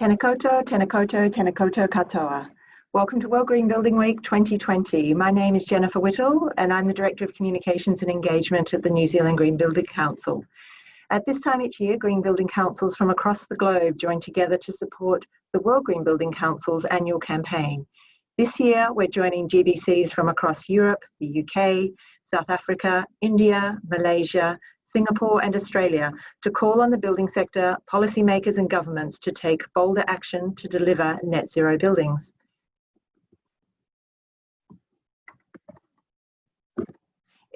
Tēnā koutou, tēnā koutou, tēnā koutou katoa. Welcome to World Green Building Week 2020. My name is Jennifer Whittle and I'm the Director of Communications and Engagement at the New Zealand Green Building Council. At this time each year, Green Building Councils from across the globe join together to support the World Green Building Council's annual campaign. This year, we're joining GBCs from across Europe, the UK, South Africa, India, Malaysia, Singapore and Australia to call on the building sector, policymakers and governments to take bolder action to deliver net zero buildings.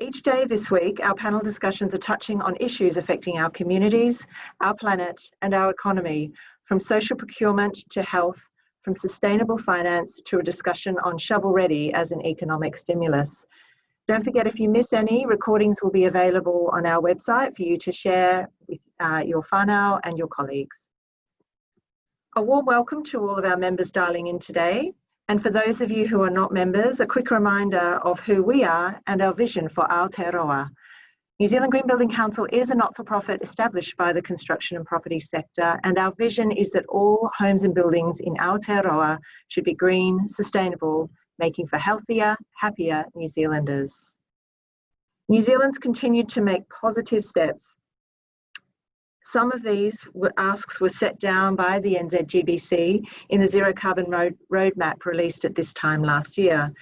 Each day this week, our panel discussions are touching on issues affecting our communities, our planet and our economy, from social procurement to health, from sustainable finance to a discussion on shovel-ready as an economic stimulus. Don't forget, if you miss any, recordings will be available on our website for you to share with your whānau and your colleagues. A warm welcome to all of our members dialing in today. And for those of you who are not members, a quick reminder of who we are and our vision for Aotearoa. New Zealand Green Building Council is a not-for-profit established by the construction and property sector, and our vision is that all homes and buildings in Aotearoa should be green, sustainable, making for healthier, happier New Zealanders. New Zealand's continued to make positive steps. Some of these asks were set down by the NZGBC in the Zero Carbon Roadmap released at this time last year.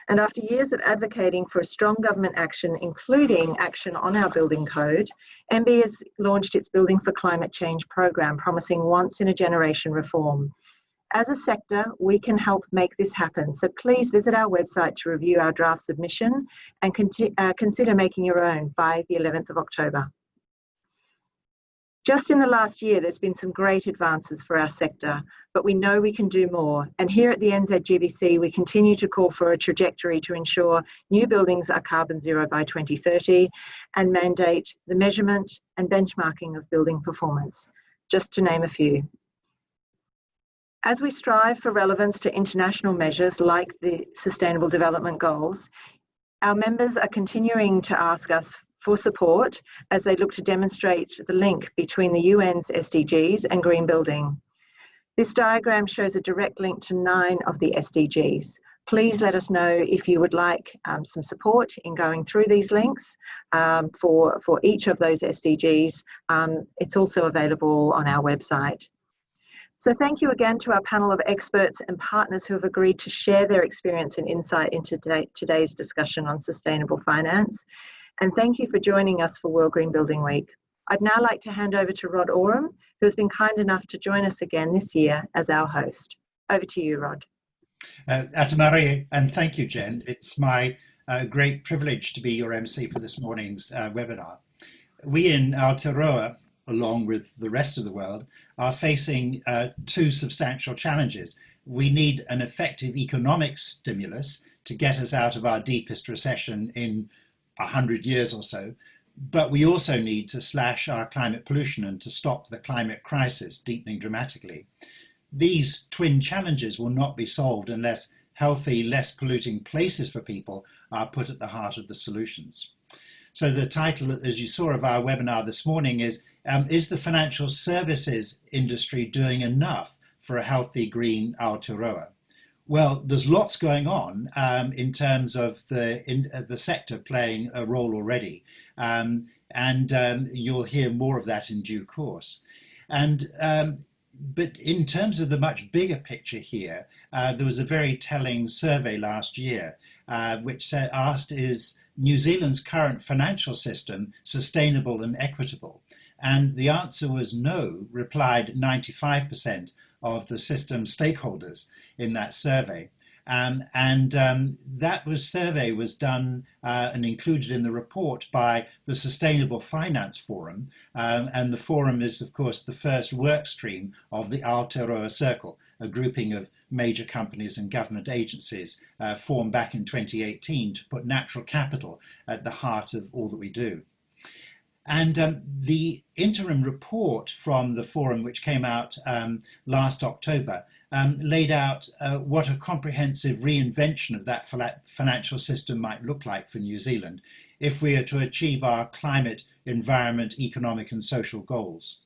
And after years of advocating for a strong government action, including action on our building code, MB has launched its Building for Climate Change program, promising once-in-a-generation reform. As a sector, we can help make this happen, so please visit our website to review our draft submission and consider making your own by the 11th of October. Just in the last year, there's been some great advances for our sector, but we know we can do more. And here at the NZGBC, we continue to call for a trajectory to ensure new buildings are carbon zero by 2030 and mandate the measurement and benchmarking of building performance, just to name a few. As we strive for relevance to international measures like the Sustainable Development Goals, our members are continuing to ask us for support as they look to demonstrate the link between the UN's SDGs and green building. This diagram shows a direct link to 9 of the SDGs. Please let us know if you would like some support in going through these links for each of those SDGs. It's also available on our website. So thank you again to our panel of experts and partners who have agreed to share their experience and insight into today's discussion on sustainable finance. And thank you for joining us for World Green Building Week. I'd now like to hand over to Rod Oram, who has been kind enough to join us again this year as our host. Over to you, Rod. Atamari, and thank you, Jen. It's my great privilege to be your MC for this morning's webinar. We in Aotearoa, along with the rest of the world, are facing 2 substantial challenges. We need an effective economic stimulus to get us out of our deepest recession in 100 years or so, but we also need to slash our climate pollution and to stop the climate crisis deepening dramatically. These twin challenges will not be solved unless healthy, less polluting places for people are put at the heart of the solutions. So the title, as you saw, of our webinar this morning is the financial services industry doing enough for a healthy green Aotearoa? Well, there's lots going on in terms of the sector playing a role already, and you'll hear more of that in due course. But in terms of the much bigger picture here, there was a very telling survey last year which asked, is New Zealand's current financial system sustainable and equitable? And the answer was no, replied 95% of the system stakeholders in that survey. That survey was done and included in the report by the Sustainable Finance Forum. And the forum is, of course, the first work stream of the Aotearoa Circle, a grouping of major companies and government agencies formed back in 2018 to put natural capital at the heart of all that we do. And the interim report from the forum, which came out last October, laid out what a comprehensive reinvention of that financial system might look like for New Zealand if we are to achieve our climate, environment, economic and social goals.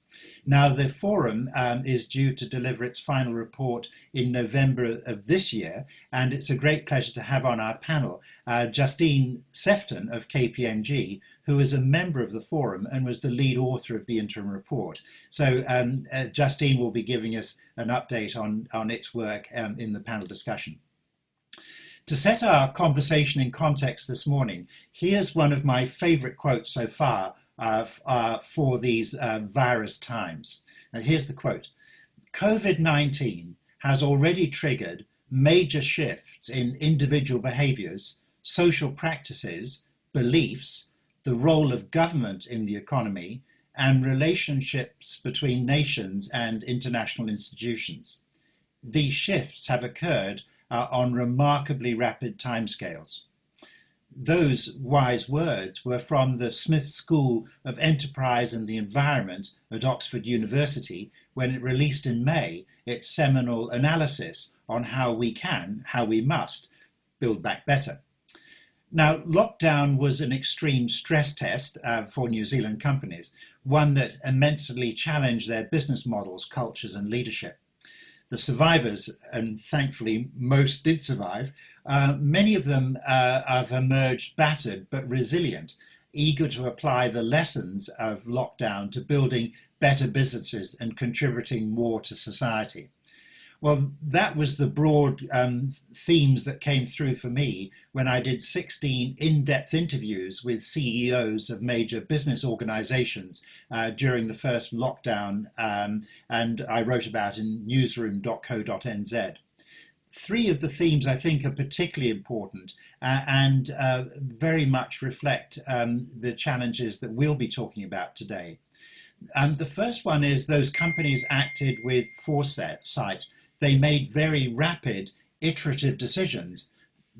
Now, the forum is due to deliver its final report in November of this year, and it's a great pleasure to have on our panel Justine Sefton of KPMG, who is a member of the forum and was the lead author of the interim report. So Justine will be giving us an update on its work in the panel discussion. To set our conversation in context this morning, here's one of my favourite quotes so far for these virus times. And here's the quote: "COVID-19 has already triggered major shifts in individual behaviours, social practices, beliefs, the role of government in the economy, and relationships between nations and international institutions. These shifts have occurred on remarkably rapid timescales." Those wise words were from the Smith School of Enterprise and the Environment at Oxford University when it released in May its seminal analysis on how we must build back better. Now, lockdown was an extreme stress test for New Zealand companies, one that immensely challenged their business models, cultures, and leadership. The survivors, and thankfully most did survive, many of them have emerged battered but resilient, eager to apply the lessons of lockdown to building better businesses and contributing more to society. Well, that was the broad themes that came through for me when I did 16 in-depth interviews with CEOs of major business organizations during the first lockdown, and I wrote about in newsroom.co.nz. Three of the themes I think are particularly important and very much reflect the challenges that we'll be talking about today. The first one is those companies acted with foresight. They made very rapid, iterative decisions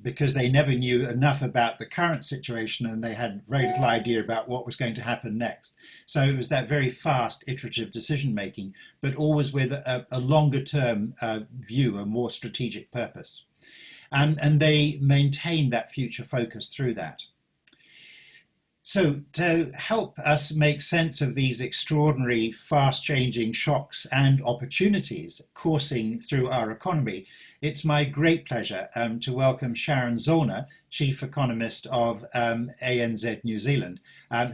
because they never knew enough about the current situation and they had very little idea about what was going to happen next. So it was that very fast, iterative decision making, but always with a longer term view, a more strategic purpose. And they maintained that future focus through that. So to help us make sense of these extraordinary, fast-changing shocks and opportunities coursing through our economy, it's my great pleasure to welcome Sharon Zollner, Chief Economist of ANZ New Zealand,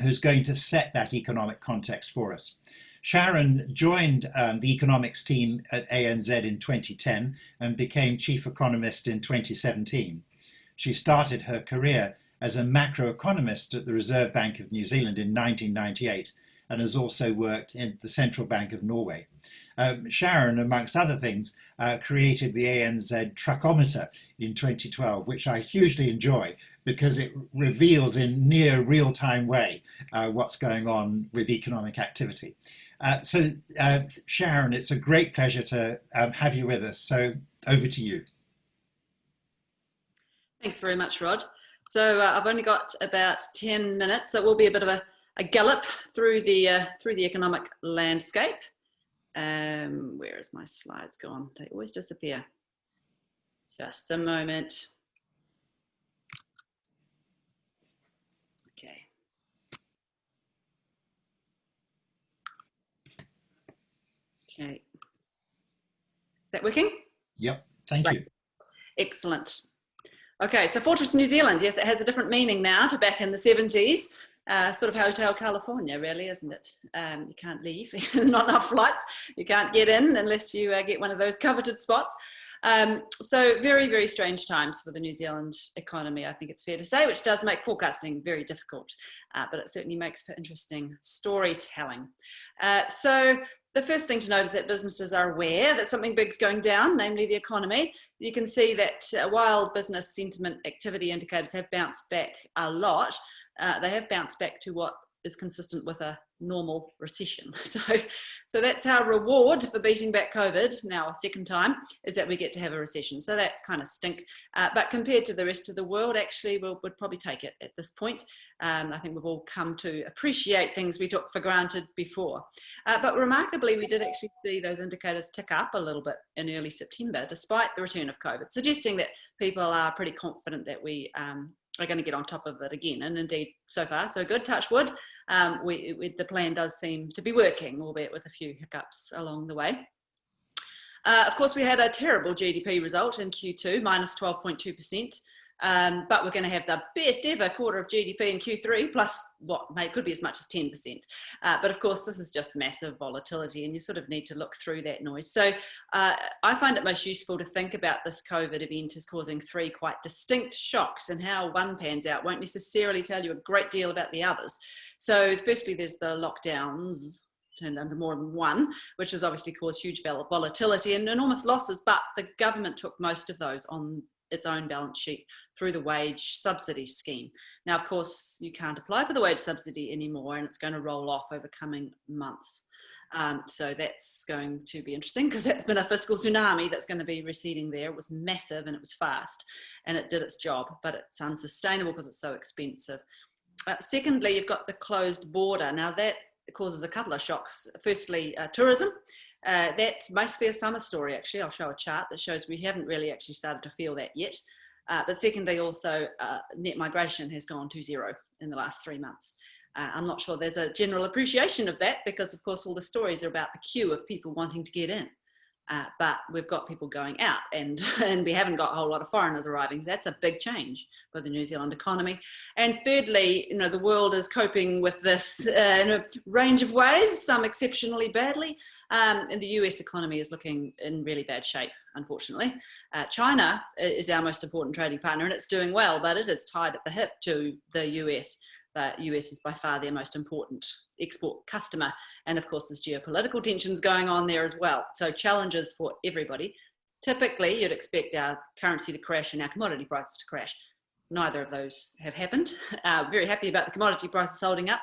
who's going to set that economic context for us. Sharon joined the economics team at ANZ in 2010 and became Chief Economist in 2017. She started her career as a macroeconomist at the Reserve Bank of New Zealand in 1998 and has also worked in the Central Bank of Norway. Sharon, amongst other things, created the ANZ Truckometer in 2012, which I hugely enjoy because it reveals in near real-time way what's going on with economic activity. So Sharon, it's a great pleasure to have you with us. So over to you. Thanks very much, Rod. So I've only got about 10 minutes, so it will be a bit of a gallop through the economic landscape. Where is my slides gone? They always disappear. Just a moment. Okay. Okay. Is that working? Yep, thank you. Excellent. Okay, so Fortress New Zealand, yes, it has a different meaning now to back in the 70s. Sort of Hotel California, really, isn't it? You can't leave, not enough flights. You can't get in unless you get one of those coveted spots. So very, very strange times for the New Zealand economy, I think it's fair to say, which does make forecasting very difficult, but it certainly makes for interesting storytelling. So the first thing to note is that businesses are aware that something big's going down, namely the economy. You can see that while business sentiment activity indicators have bounced back a lot, they have bounced back to what is consistent with a normal recession. So that's our reward for beating back COVID, now a second time, is that we get to have a recession. So that's kind of stink. But compared to the rest of the world, actually, we'd probably take it at this point. I think we've all come to appreciate things we took for granted before. But remarkably, we did actually see those indicators tick up a little bit in early September, despite the return of COVID, suggesting that people are pretty confident that we are going to get on top of it again. And indeed, so far, so good, touch wood. The plan does seem to be working, albeit with a few hiccups along the way. Of course, we had a terrible GDP result in Q2, minus 12.2%. But we're going to have the best ever quarter of GDP in Q3, plus what could be as much as 10%. But of course, this is just massive volatility, and you sort of need to look through that noise. So I find it most useful to think about this COVID event as causing three quite distinct shocks, and how one pans out won't necessarily tell you a great deal about the others. So firstly, there's the lockdowns, turned under more than one, which has obviously caused huge volatility and enormous losses, but the government took most of those on its own balance sheet through the wage subsidy scheme. Now, of course, you can't apply for the wage subsidy anymore, and it's going to roll off over coming months. So that's going to be interesting, because that's been a fiscal tsunami that's going to be receding there. It was massive and it was fast, and it did its job, but it's unsustainable because it's so expensive. Secondly, you've got the closed border. Now that causes a couple of shocks. Firstly, tourism. That's mostly a summer story, actually. I'll show a chart that shows we haven't really actually started to feel that yet. But secondly, also, net migration has gone to zero in the last 3 months. I'm not sure there's a general appreciation of that, because, of course, all the stories are about the queue of people wanting to get in. But we've got people going out, and we haven't got a whole lot of foreigners arriving. That's a big change for the New Zealand economy. And thirdly, the world is coping with this in a range of ways, some exceptionally badly. And the US economy is looking in really bad shape, unfortunately. China is our most important trading partner, and it's doing well, but it is tied at the hip to the US. The US is by far their most important export customer. And of course, there's geopolitical tensions going on there as well. So challenges for everybody. Typically, you'd expect our currency to crash and our commodity prices to crash. Neither of those have happened. Very happy about the commodity prices holding up.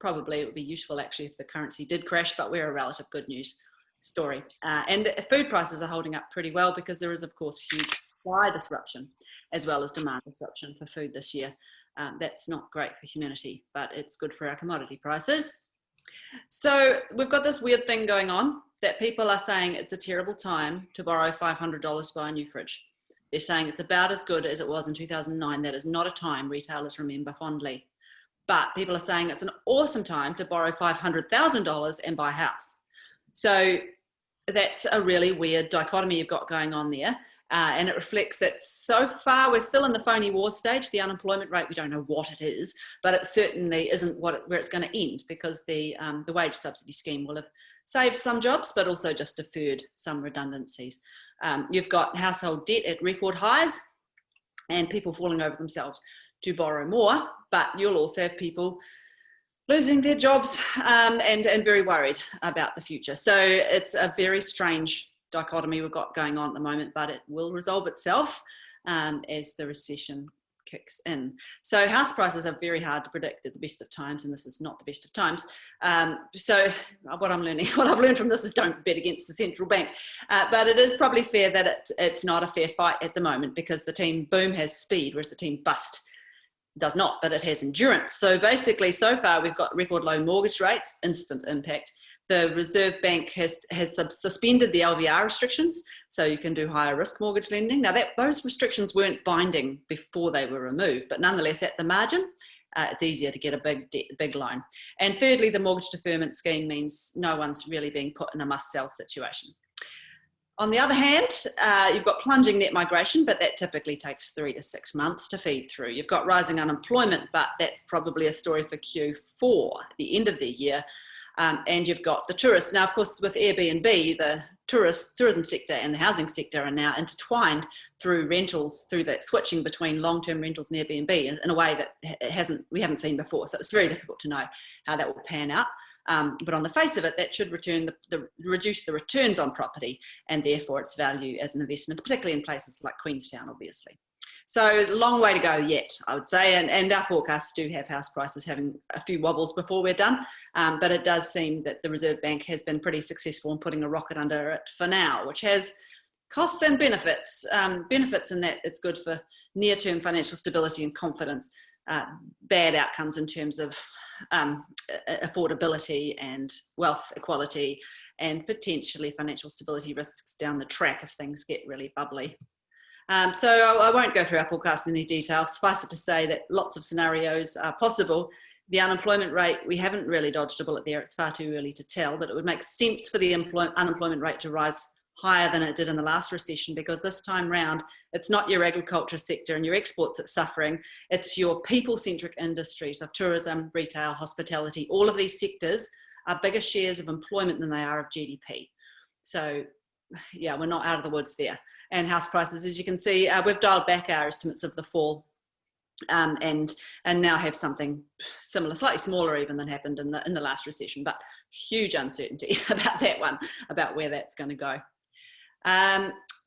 Probably it would be useful actually if the currency did crash, but we're a relative good news story. And food prices are holding up pretty well, because there is, of course, huge supply disruption as well as demand disruption for food this year. That's not great for humanity, but it's good for our commodity prices. So we've got this weird thing going on that people are saying it's a terrible time to borrow $500 to buy a new fridge. They're saying it's about as good as it was in 2009. That is not a time retailers remember fondly. But people are saying it's an awesome time to borrow $500,000 and buy a house. So that's a really weird dichotomy you've got going on there. And it reflects that so far we're still in the phony war stage. The unemployment rate, we don't know what it is, but it certainly isn't where it's going to end, because the wage subsidy scheme will have saved some jobs, but also just deferred some redundancies. You've got household debt at record highs and people falling over themselves to borrow more, but you'll also have people losing their jobs and very worried about the future. So it's a very strange dichotomy we've got going on at the moment, but it will resolve itself as the recession kicks in. So house prices are very hard to predict at the best of times, and this is not the best of times. So what I've learned from this is don't bet against the central bank. But it is probably fair that it's not a fair fight at the moment, because the team boom has speed, whereas the team bust does not, but it has endurance. So basically, so far we've got record low mortgage rates, instant impact. The Reserve Bank has suspended the LVR restrictions, so you can do higher risk mortgage lending. Now, those restrictions weren't binding before they were removed, but nonetheless, at the margin, it's easier to get a big loan. And thirdly, the mortgage deferment scheme means no one's really being put in a must-sell situation. On the other hand, you've got plunging net migration, but that typically takes 3 to 6 months to feed through. You've got rising unemployment, but that's probably a story for Q4, the end of the year. And you've got the tourists. Now, of course, with Airbnb, the tourism sector and the housing sector are now intertwined through rentals, through that switching between long-term rentals and Airbnb in a way that we haven't seen before. So it's very difficult to know how that will pan out. But on the face of it, that should reduce the returns on property and therefore its value as an investment, particularly in places like Queenstown, obviously. So long way to go yet, I would say, and our forecasts do have house prices having a few wobbles before we're done, but it does seem that the Reserve Bank has been pretty successful in putting a rocket under it for now, which has costs and benefits. Benefits in that it's good for near-term financial stability and confidence, bad outcomes in terms of affordability and wealth equality, and potentially financial stability risks down the track if things get really bubbly. So I won't go through our forecast in any detail. Suffice it to say that lots of scenarios are possible. The unemployment rate, we haven't really dodged a bullet there. It's far too early to tell, but it would make sense for the unemployment rate to rise higher than it did in the last recession, because this time round, it's not your agriculture sector and your exports that's suffering, it's your people-centric industries of tourism, retail, hospitality. All of these sectors are bigger shares of employment than they are of GDP. So yeah, we're not out of the woods there. And house prices, as you can see, we've dialed back our estimates of the fall and now have something similar, slightly smaller even than happened in the last recession, but huge uncertainty about that one, about where that's going to go.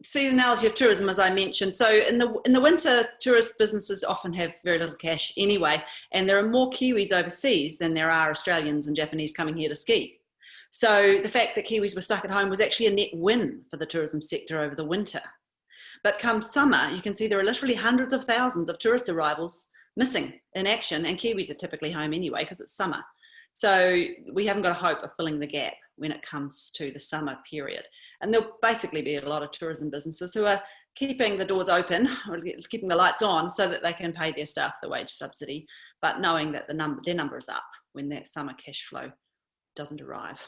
Seasonality of tourism, as I mentioned. So in the winter, tourist businesses often have very little cash anyway, and there are more Kiwis overseas than there are Australians and Japanese coming here to ski. So the fact that Kiwis were stuck at home was actually a net win for the tourism sector over the winter. But come summer, you can see there are literally hundreds of thousands of tourist arrivals missing in action, and Kiwis are typically home anyway because it's summer. So we haven't got a hope of filling the gap when it comes to the summer period. And there'll basically be a lot of tourism businesses who are keeping the doors open or keeping the lights on so that they can pay their staff the wage subsidy, but knowing that their number is up when that summer cash flow doesn't arrive.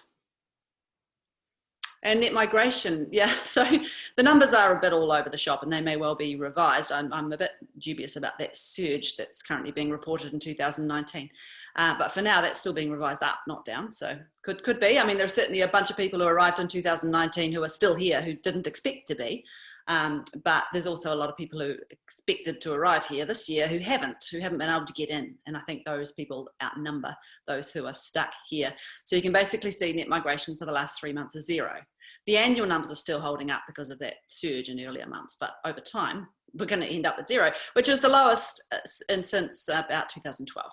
And net migration, yeah, so the numbers are a bit all over the shop and they may well be revised. I'm a bit dubious about that surge that's currently being reported in 2019. But for now, that's still being revised up, not down. So could be. I mean, there's certainly a bunch of people who arrived in 2019 who are still here who didn't expect to be. But there's also a lot of people who expected to arrive here this year who haven't been able to get in. And I think those people outnumber those who are stuck here. So you can basically see net migration for the last 3 months is 0. The annual numbers are still holding up because of that surge in earlier months, but over time, we're going to end up at 0, which is the lowest since about 2012.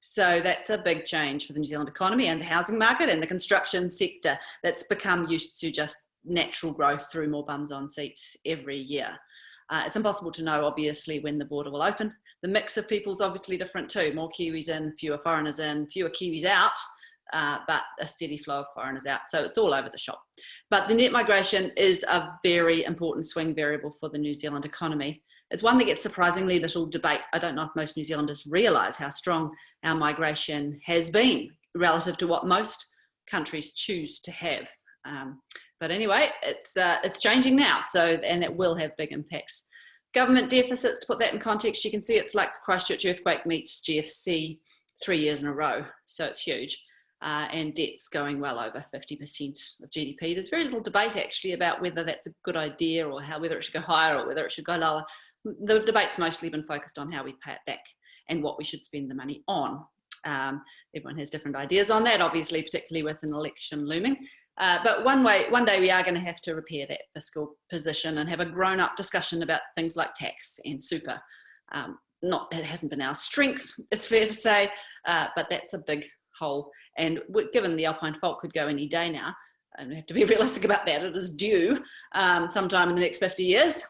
So that's a big change for the New Zealand economy and the housing market and the construction sector that's become used to just natural growth through more bums on seats every year. It's impossible to know, obviously, when the border will open. The mix of people is obviously different too. More Kiwis in, fewer foreigners in, fewer Kiwis out, but a steady flow of foreigners out. So it's all over the shop. But the net migration is a very important swing variable for the New Zealand economy. It's one that gets surprisingly little debate. I don't know if most New Zealanders realise how strong our migration has been relative to what most countries choose to have. But anyway, it's changing now, and it will have big impacts. Government deficits, to put that in context, you can see it's like the Christchurch earthquake meets GFC 3 years in a row, so it's huge. And debt's going well over 50% of GDP. There's very little debate actually about whether that's a good idea or whether it should go higher or whether it should go lower. The debate's mostly been focused on how we pay it back and what we should spend the money on. Everyone has different ideas on that, obviously, particularly with an election looming. But one day we are going to have to repair that fiscal position and have a grown-up discussion about things like tax and super. It hasn't been our strength, it's fair to say, but that's a big hole. And given the Alpine fault could go any day now, and we have to be realistic about that, it is due sometime in the next 50 years.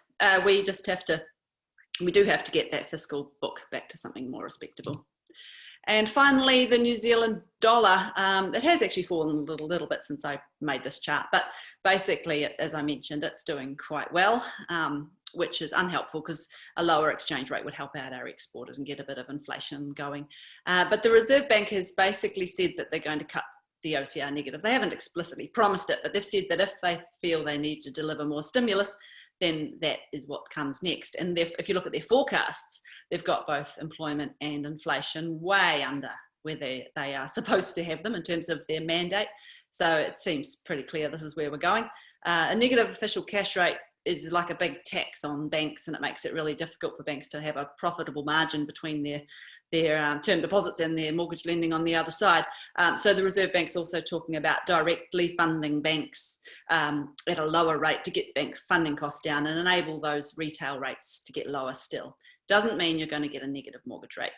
We do have to get that fiscal book back to something more respectable. And finally, the New Zealand dollar, it has actually fallen a little bit since I made this chart, but basically, as I mentioned, it's doing quite well, which is unhelpful because a lower exchange rate would help out our exporters and get a bit of inflation going. But the Reserve Bank has basically said that they're going to cut the OCR negative. They haven't explicitly promised it, but they've said that if they feel they need to deliver more stimulus, then that is what comes next. And if you look at their forecasts, they've got both employment and inflation way under where they are supposed to have them in terms of their mandate. So it seems pretty clear this is where we're going. A negative official cash rate is like a big tax on banks, and it makes it really difficult for banks to have a profitable margin between their term deposits and their mortgage lending on the other side. So the Reserve Bank's also talking about directly funding banks at a lower rate to get bank funding costs down and enable those retail rates to get lower still. Doesn't mean you're going to get a negative mortgage rate,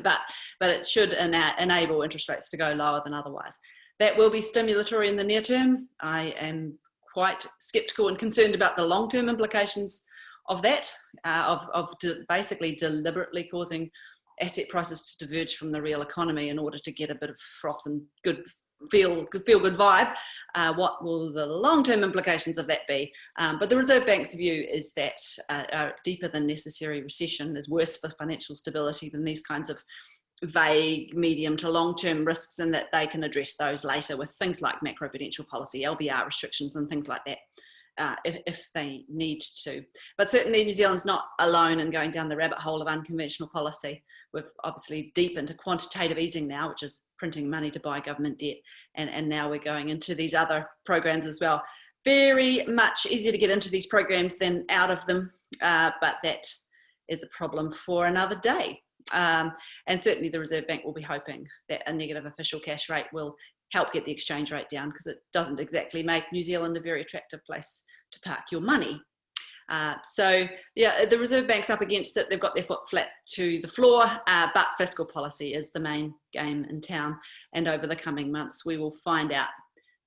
but it should enable interest rates to go lower than otherwise. That will be stimulatory in the near term. I am quite sceptical and concerned about the long-term implications of that, basically deliberately causing asset prices to diverge from the real economy in order to get a bit of froth and good feel good vibe. What will the long-term implications of that be? But the Reserve Bank's view is that a deeper than necessary recession is worse for financial stability than these kinds of vague medium to long-term risks, and that they can address those later with things like macroprudential policy, LVR restrictions and things like that. If they need to. But certainly New Zealand's not alone in going down the rabbit hole of unconventional policy. We've obviously deep into quantitative easing now, which is printing money to buy government debt. And now we're going into these other programs as well. Very much easier to get into these programs than out of them, but that is a problem for another day. And certainly the Reserve Bank will be hoping that a negative official cash rate will help get the exchange rate down, because it doesn't exactly make New Zealand a very attractive place to park your money. So yeah, the Reserve Bank's up against it. They've got their foot flat to the floor, but fiscal policy is the main game in town. And over the coming months, we will find out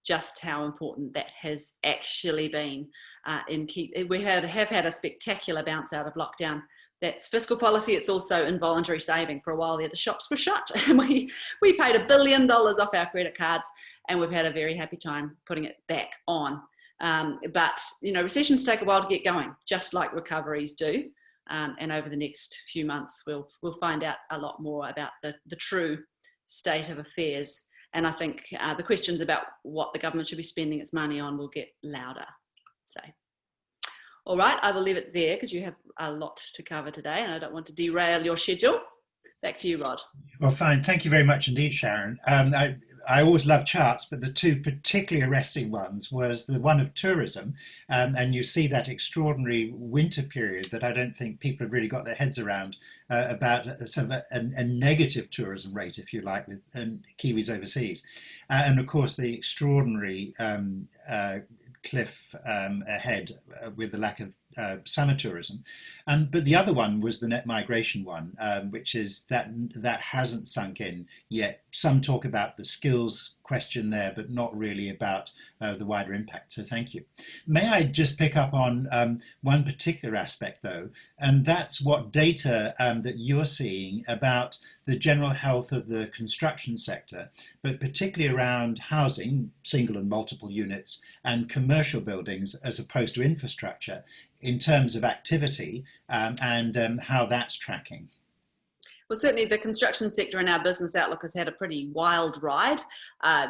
just how important that has actually been. We have had a spectacular bounce out of lockdown. That's fiscal policy. It's also involuntary saving. For a while there, the shops were shut, and we paid $1 billion off our credit cards, and we've had a very happy time putting it back on. But recessions take a while to get going, just like recoveries do. And over the next few months, we'll find out a lot more about the true state of affairs. And I think the questions about what the government should be spending its money on will get louder. So. All right, I will leave it there because you have a lot to cover today and I don't want to derail your schedule. Back to you, Rod. Well, fine. Thank you very much indeed, Sharon. I always love charts, but the two particularly arresting ones was the one of tourism. And you see that extraordinary winter period that I don't think people have really got their heads around about sort of a negative tourism rate, if you like, with Kiwis overseas. And of course, the extraordinary cliff ahead with the lack of summer tourism. But the other one was the net migration one, which is that hasn't sunk in yet. Some talk about the skills question there, but not really about the wider impact. So thank you. May I just pick up on one particular aspect though, and that's what data that you're seeing about the general health of the construction sector, but particularly around housing, single and multiple units, and commercial buildings as opposed to infrastructure in terms of activity and how that's tracking. Well, certainly the construction sector in our business outlook has had a pretty wild ride.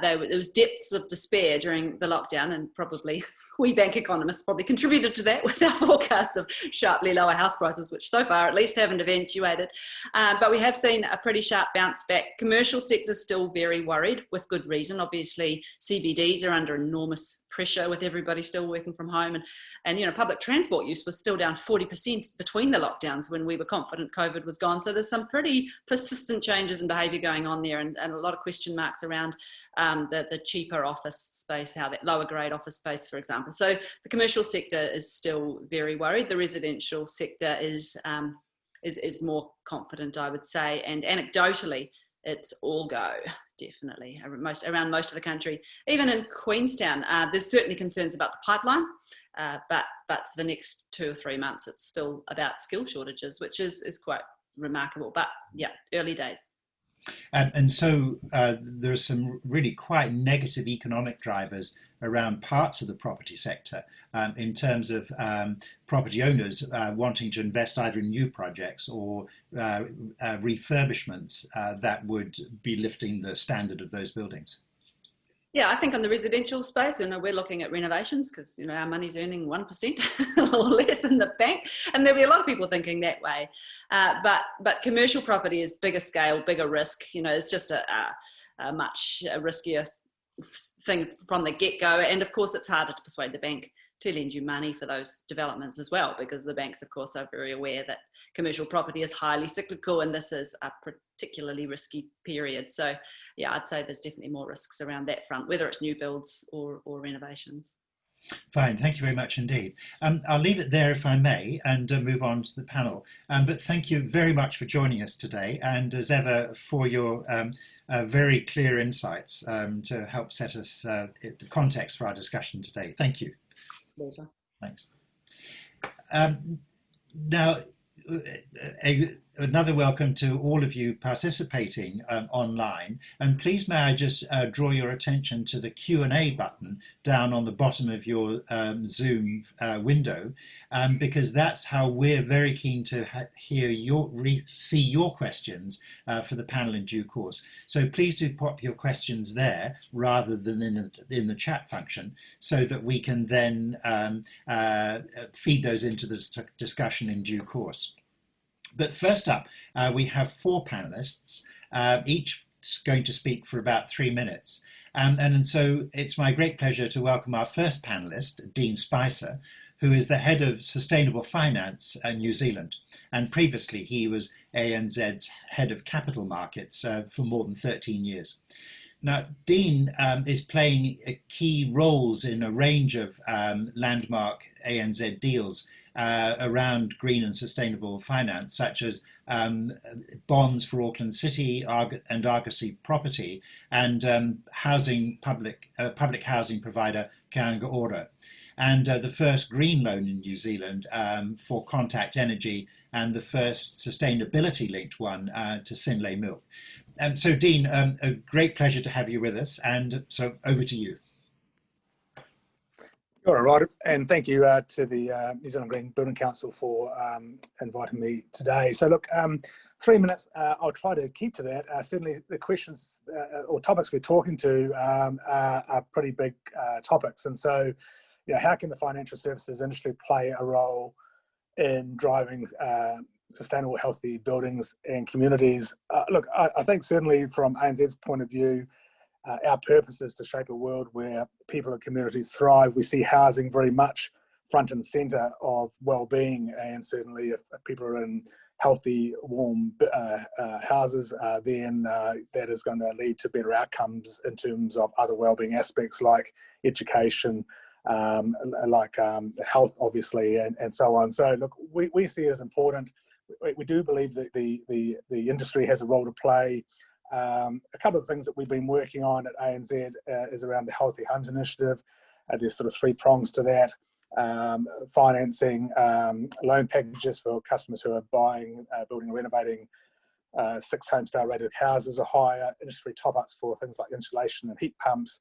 There was depths of despair during the lockdown, and probably we bank economists probably contributed to that with our forecasts of sharply lower house prices, which so far at least haven't eventuated. But we have seen a pretty sharp bounce back. Commercial sector is still very worried, with good reason. Obviously, CBDs are under enormous pressure with everybody still working from home, and public transport use was still down 40% between the lockdowns when we were confident COVID was gone. So there's some pretty persistent changes in behaviour going on there, and a lot of question marks around the cheaper office space, how that lower grade office space, for example. So the commercial sector is still very worried. The residential sector is more confident, I would say, and anecdotally, it's all go, definitely, around most of the country. Even in Queenstown, there's certainly concerns about the pipeline, but for the next 2 or 3 months, it's still about skill shortages, which is quite remarkable. But yeah, early days. And so there are some really quite negative economic drivers around parts of the property sector in terms of property owners wanting to invest either in new projects or refurbishments that would be lifting the standard of those buildings. Yeah, I think on the residential space, we're looking at renovations because our money's earning 1%, a little less in the bank, and there'll be a lot of people thinking that way. But commercial property is bigger scale, bigger risk. It's just a much riskier thing from the get-go, and of course, it's harder to persuade the bank to lend you money for those developments as well, because the banks, of course, are very aware that commercial property is highly cyclical and this is a particularly risky period. So yeah, I'd say there's definitely more risks around that front, whether it's new builds or renovations. Fine, thank you very much indeed. I'll leave it there if I may and move on to the panel. But thank you very much for joining us today, and as ever for your very clear insights to help set us the context for our discussion today. Thank you. Pleasure. Thanks. Now, another welcome to all of you participating online. And please may I just draw your attention to the Q&A button down on the bottom of your Zoom window, because that's how we're very keen to see your questions for the panel in due course. So please do pop your questions there rather than in the chat function, so that we can then feed those into the discussion in due course. But first up, we have 4 panelists, each going to speak for about 3 minutes. And so it's my great pleasure to welcome our first panelist, Dean Spicer, who is the head of sustainable finance in New Zealand. And previously he was ANZ's head of capital markets for more than 13 years. Now, Dean is playing key roles in a range of landmark ANZ deals around green and sustainable finance, such as bonds for Auckland City and Argosy Property, and public housing provider Aotearoa, and the first green loan in New Zealand for Contact Energy, and the first sustainability-linked one to Sinlay Milk. So, Dean, a great pleasure to have you with us, and so over to you. All right, and thank you to the New Zealand Green Building Council for inviting me today. So look, 3 minutes, I'll try to keep to that. Certainly the questions or topics we're talking to are pretty big topics. And so, you know, how can the financial services industry play a role in driving sustainable, healthy buildings and communities? Look, I think certainly from ANZ's point of view, our purpose is to shape a world where people and communities thrive. We see housing very much front and centre of well-being, and certainly if people are in healthy, warm houses, then that is going to lead to better outcomes in terms of other well-being aspects like education, like health, obviously, and so on. So look, we see it as important. We do believe that the industry has a role to play. A couple of things that we've been working on at ANZ is around the Healthy Homes Initiative. There's sort of 3 prongs to that. Financing loan packages for customers who are buying, building or renovating 6 home-star rated houses or higher, industry top-ups for things like insulation and heat pumps,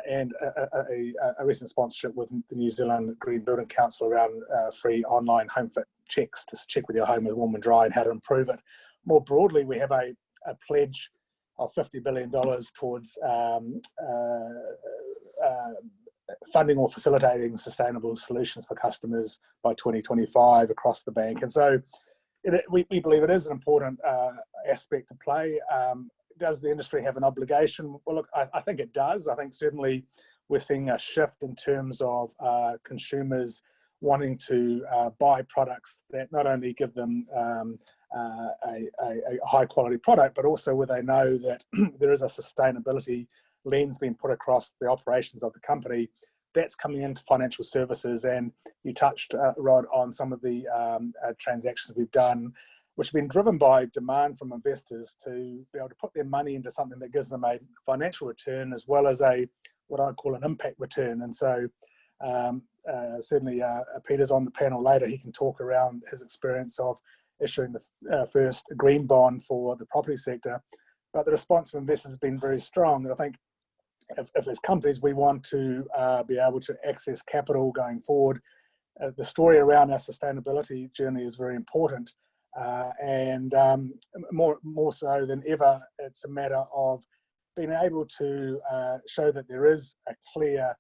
and a recent sponsorship with the New Zealand Green Building Council around free online home fit checks to check with your home is warm and dry and how to improve it. More broadly, we have a pledge of $50 billion towards funding or facilitating sustainable solutions for customers by 2025 across the bank. And so we believe it is an important aspect to play. Does the industry have an obligation? Well, look, I think it does. I think certainly we're seeing a shift in terms of consumers wanting to buy products that not only give them a high quality product, but also where they know that there is a sustainability lens being put across the operations of the company. That's coming into financial services, and you touched, Rod, on some of the transactions we've done, which have been driven by demand from investors to be able to put their money into something that gives them a financial return as well as what I call an impact return. And so certainly Peter's on the panel later. He can talk around his experience of issuing the first green bond for the property sector, but the response from investors has been very strong. And I think if as companies we want to be able to access capital going forward, the story around our sustainability journey is very important, and more so than ever, it's a matter of being able to show that there is a clear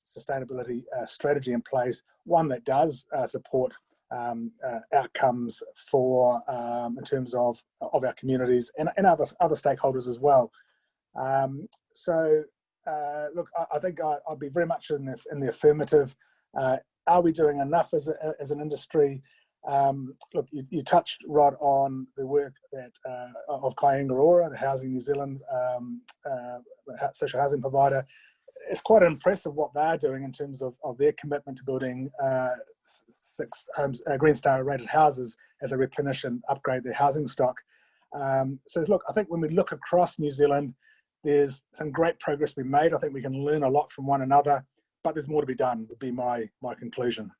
sustainability strategy in place, one that does support outcomes for in terms of our communities and other stakeholders as well. So look, I think I'd be very much in the affirmative. Are we doing enough as an industry? Look, you touched, Rod, on the work that of Aotearoa, the Housing New Zealand social housing provider. It's quite impressive what they're doing in terms of their commitment to building 6 homes, Green Star rated houses as a replenish and upgrade their housing stock. So look, I think when we look across New Zealand, there's some great progress being made. I think we can learn a lot from one another, but there's more to be done, would be my conclusion.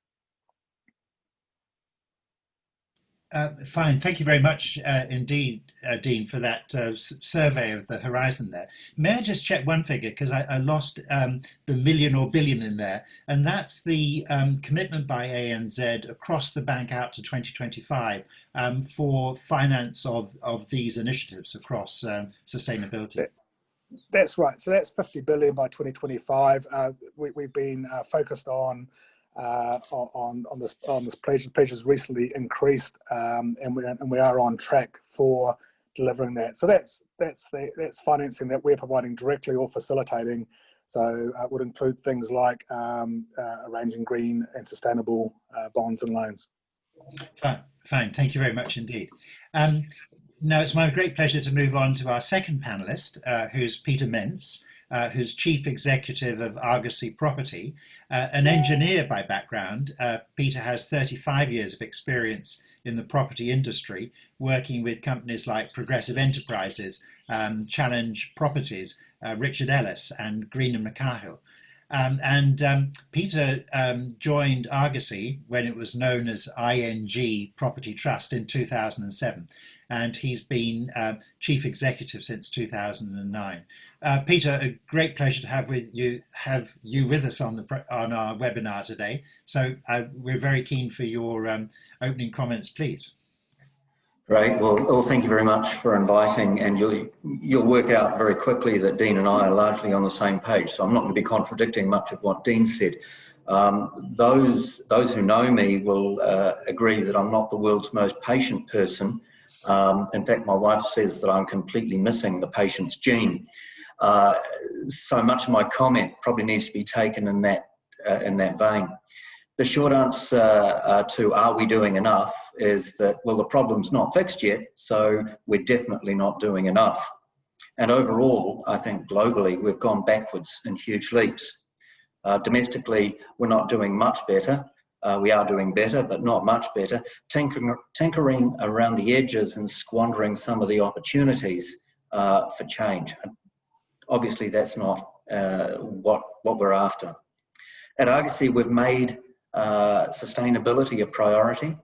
Fine, thank you very much indeed, Dean, for that survey of the horizon there. May I just check one figure, because I lost the million or billion in there, and that's the commitment by ANZ across the bank out to 2025 for finance of these initiatives across sustainability. That's right. So that's 50 billion by 2025. We've been focused on this pledge. The pledge has recently increased, and we are on track for delivering that. So that's financing that we're providing directly or facilitating. So it would include things like arranging green and sustainable bonds and loans. Fine. Thank you very much indeed. Now it's my great pleasure to move on to our second panelist, who's Peter Mentz, who's Chief Executive of Argosy Property. An engineer by background, Peter has 35 years of experience in the property industry, working with companies like Progressive Enterprises, Challenge Properties, Richard Ellis, and Green and McCahill. Peter joined Argosy when it was known as ING Property Trust in 2007. And he's been chief executive since 2009. Peter, a great pleasure to have you with us on our webinar today. So we're very keen for your opening comments, please. Great. Well, thank you very much for inviting, and you'll work out very quickly that Dean and I are largely on the same page. So I'm not going to be contradicting much of what Dean said. Those who know me will agree that I'm not the world's most patient person. In fact, my wife says that I'm completely missing the patience gene. So much of my comment probably needs to be taken in that vein. The short answer to are we doing enough is that, well, the problem's not fixed yet, so we're definitely not doing enough. And overall, I think globally, we've gone backwards in huge leaps. Domestically, we're not doing much better. We are doing better, but not much better. Tinkering around the edges and squandering some of the opportunities for change. Obviously, that's not what we're after. At Argosy, we've made sustainability a priority,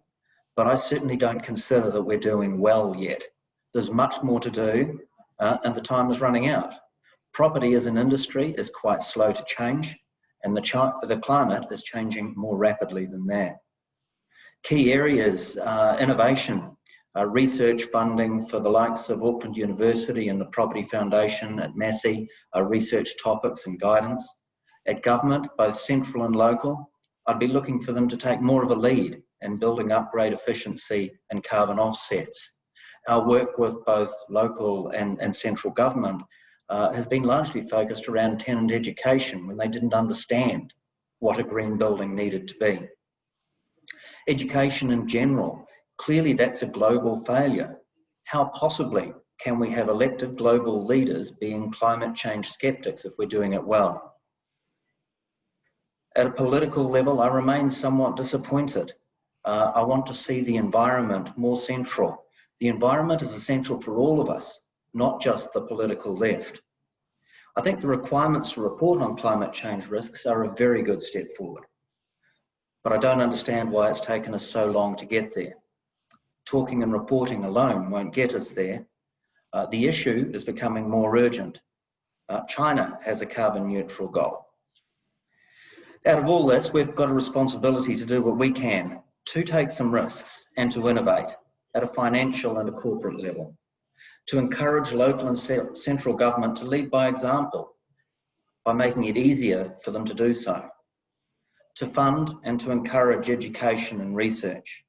but I certainly don't consider that we're doing well yet. There's much more to do, and the time is running out. Property as an industry is quite slow to change, and the climate is changing more rapidly than that. Key areas, innovation, research funding for the likes of Auckland University and the Property Foundation at Massey, research topics and guidance. At government, both central and local, I'd be looking for them to take more of a lead in building upgrade efficiency and carbon offsets. Our work with both local and central government has been largely focused around tenant education when they didn't understand what a green building needed to be. Education in general, clearly that's a global failure. How possibly can we have elected global leaders being climate change skeptics if we're doing it well? At a political level, I remain somewhat disappointed. I want to see the environment more central. The environment is essential for all of us, not just the political left. I think the requirements to report on climate change risks are a very good step forward, but I don't understand why it's taken us so long to get there. Talking and reporting alone won't get us there. The issue is becoming more urgent. China has a carbon neutral goal. Out of all this, we've got a responsibility to do what we can to take some risks and to innovate at a financial and a corporate level, to encourage local and central government to lead by example by making it easier for them to do so, to fund and to encourage education and research.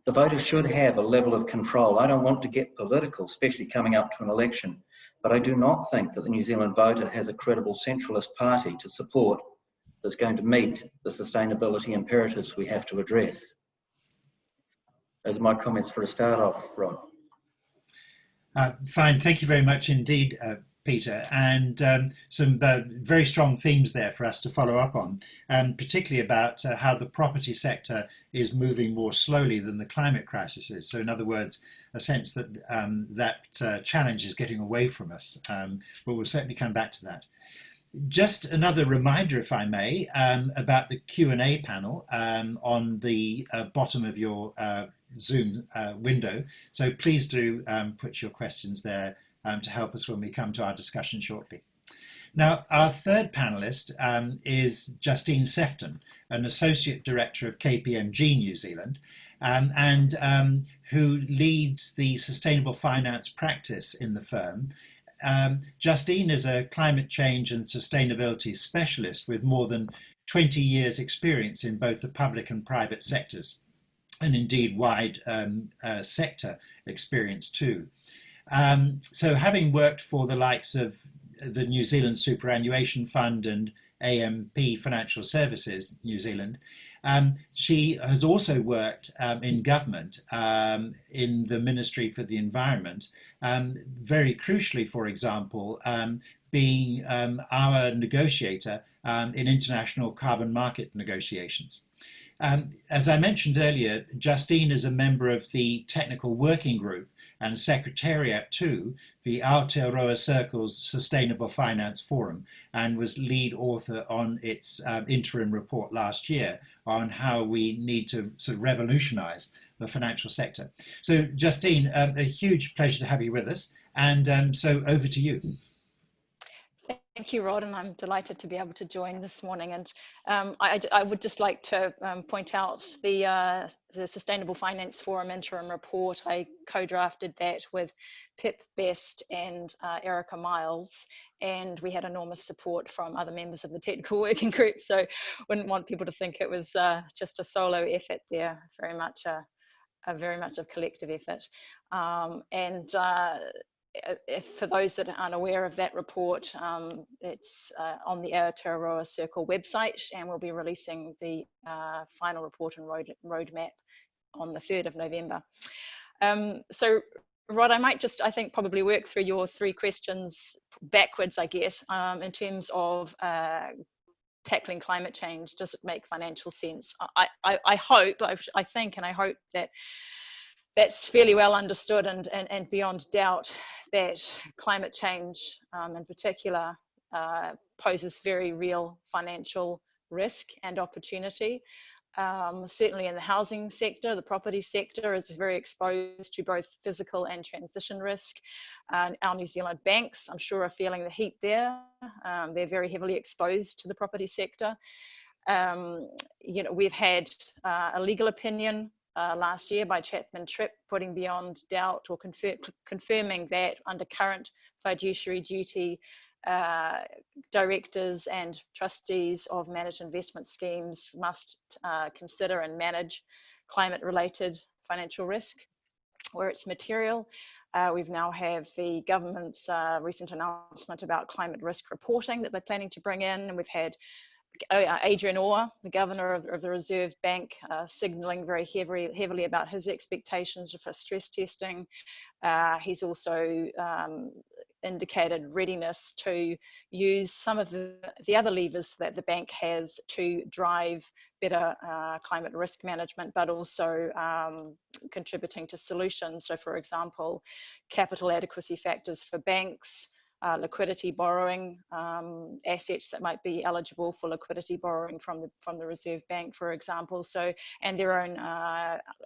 The voter should have a level of control. I don't want to get political, especially coming up to an election, but I do not think that the New Zealand voter has a credible centralist party to support that's going to meet the sustainability imperatives we have to address. Those are my comments for a start off, Rod. Fine, thank you very much indeed, Peter, and some very strong themes there for us to follow up on, particularly about how the property sector is moving more slowly than the climate crisis is. So in other words, a sense that that challenge is getting away from us, but we'll certainly come back to that. Just another reminder, if I may, about the Q&A panel on the bottom of your Zoom window. So please do put your questions there to help us when we come to our discussion shortly. Now, our third panellist is Justine Sefton, an Associate Director of KPMG New Zealand, and who leads the sustainable finance practice in the firm. Justine is a climate change and sustainability specialist with more than 20 years experience in both the public and private sectors, and indeed wide sector experience too. So having worked for the likes of the New Zealand Superannuation Fund and AMP Financial Services New Zealand, she has also worked in government in the Ministry for the Environment, very crucially, for example, being our negotiator in international carbon market negotiations. As I mentioned earlier, Justine is a member of the Technical Working Group and Secretariat to the Aotearoa Circle's Sustainable Finance Forum, and was lead author on its interim report last year on how we need to sort of revolutionise the financial sector. So Justine, a huge pleasure to have you with us, and so over to you. Thank you, Rod, and I'm delighted to be able to join this morning. And I would just like to point out the Sustainable Finance Forum interim report. I co-drafted that with Pip Best and Erica Miles, and we had enormous support from other members of the technical working group. So wouldn't want people to think it was just a solo effort there. Very much a collective effort. For those that aren't aware of that report, it's on the Aotearoa Circle website, and we'll be releasing the final report and roadmap on the 3rd of November. So Rod, I might just, I think, probably work through your 3 questions backwards, I guess, in terms of tackling climate change. Does it make financial sense? I hope, I think, and I hope that that's fairly well understood and beyond doubt that climate change in particular poses very real financial risk and opportunity. Certainly in the housing sector, the property sector is very exposed to both physical and transition risk. Our New Zealand banks, I'm sure, are feeling the heat there. They're very heavily exposed to the property sector. You know, we've had a legal opinion last year by Chapman Tripp putting beyond doubt or confirming that under current fiduciary duty, directors and trustees of managed investment schemes must consider and manage climate-related financial risk where it's material. We've now have the government's recent announcement about climate risk reporting that they're planning to bring in, and we've had Aotearoa, the governor of the Reserve Bank, signalling very heavily about his expectations for stress testing. He's also indicated readiness to use some of the other levers that the bank has to drive better climate risk management, but also contributing to solutions. So, for example, capital adequacy factors for banks, liquidity borrowing, assets that might be eligible for liquidity borrowing from the Reserve Bank, for example. So, and their own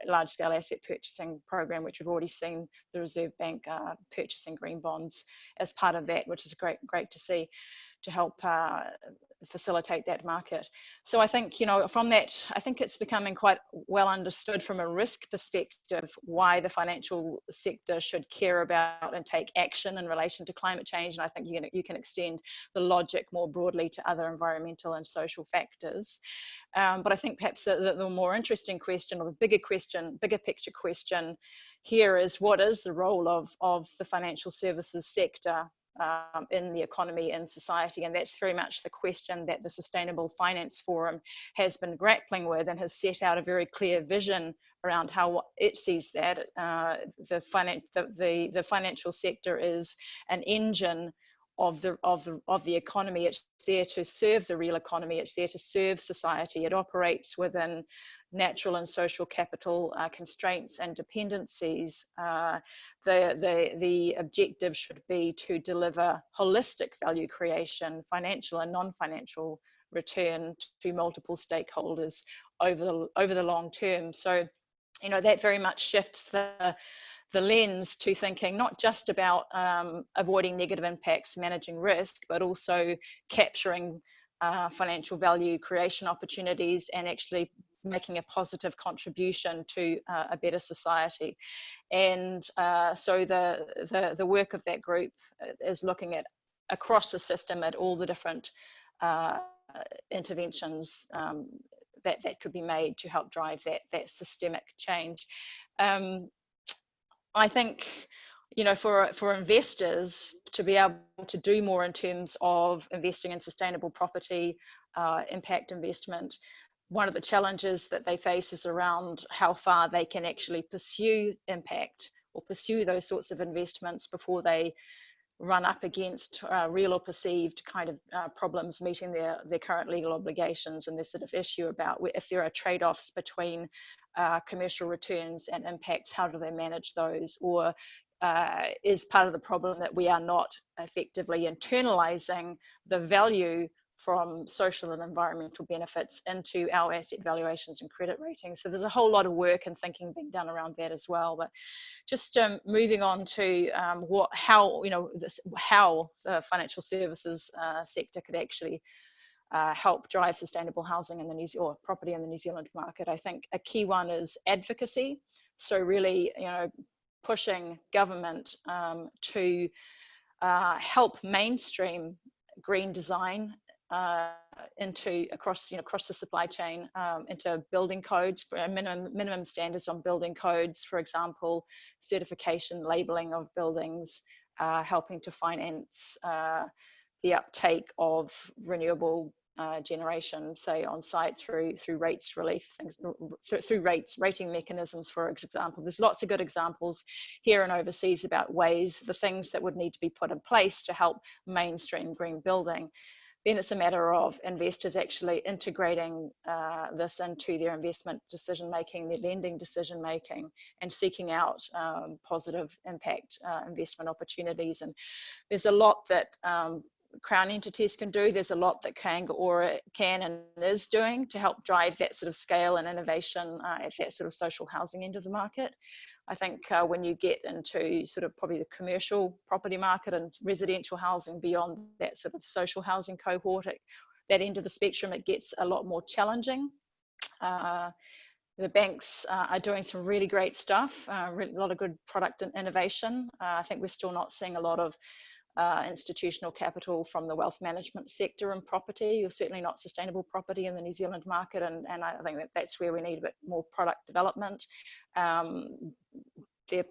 large-scale asset purchasing program, which we've already seen the Reserve Bank purchasing green bonds as part of that, which is great to see, to help facilitate that market. So I think, you know, from that, I think it's becoming quite well understood from a risk perspective why the financial sector should care about and take action in relation to climate change. And I think you can extend the logic more broadly to other environmental and social factors. But I think perhaps the more interesting question, or the bigger picture question here, is what is the role of the financial services sector in the economy and society? And that's very much the question that the Sustainable Finance Forum has been grappling with, and has set out a very clear vision around how it sees that. The financial sector is an engine of the economy. It's there to serve the real economy. It's there to serve society. It operates within natural and social capital constraints and dependencies. The objective should be to deliver holistic value creation, financial and non-financial return to multiple stakeholders over the long term. So that very much shifts the lens to thinking not just about avoiding negative impacts, managing risk, but also capturing financial value creation opportunities and actually making a positive contribution to a better society. And so the work of that group is looking at across the system at all the different interventions that could be made to help drive that systemic change. I think, for investors to be able to do more in terms of investing in sustainable property, impact investment, one of the challenges that they face is around how far they can actually pursue impact or pursue those sorts of investments before they run up against real or perceived kind of problems meeting their current legal obligations. And this sort of issue about if there are trade-offs between commercial returns and impacts, how do they manage those? Or is part of the problem that we are not effectively internalizing the value from social and environmental benefits into our asset valuations and credit ratings? So there's a whole lot of work and thinking being done around that as well. But just moving on to how the financial services sector could actually help drive sustainable housing in the or property in the New Zealand market. I think a key one is advocacy. So really, pushing government to help mainstream green design across the supply chain, into building codes, minimum standards on building codes, for example, certification, labeling of buildings, helping to finance the uptake of renewable generation, say on site through rates relief, through rating mechanisms, for example. There's lots of good examples here and overseas about the things that would need to be put in place to help mainstream green building. Then it's a matter of investors actually integrating this into their investment decision making, their lending decision making, and seeking out positive impact investment opportunities. And there's a lot that Crown entities can do. There's a lot that Aotearoa can and is doing to help drive that sort of scale and innovation at that sort of social housing end of the market. I think when you get into sort of probably the commercial property market and residential housing beyond that sort of social housing cohort, at that end of the spectrum, it gets a lot more challenging. The banks are doing some really great stuff, a lot of good product and innovation. I think we're still not seeing a lot of institutional capital from the wealth management sector and property, or certainly not sustainable property in the New Zealand market, and I think that's where we need a bit more product development. The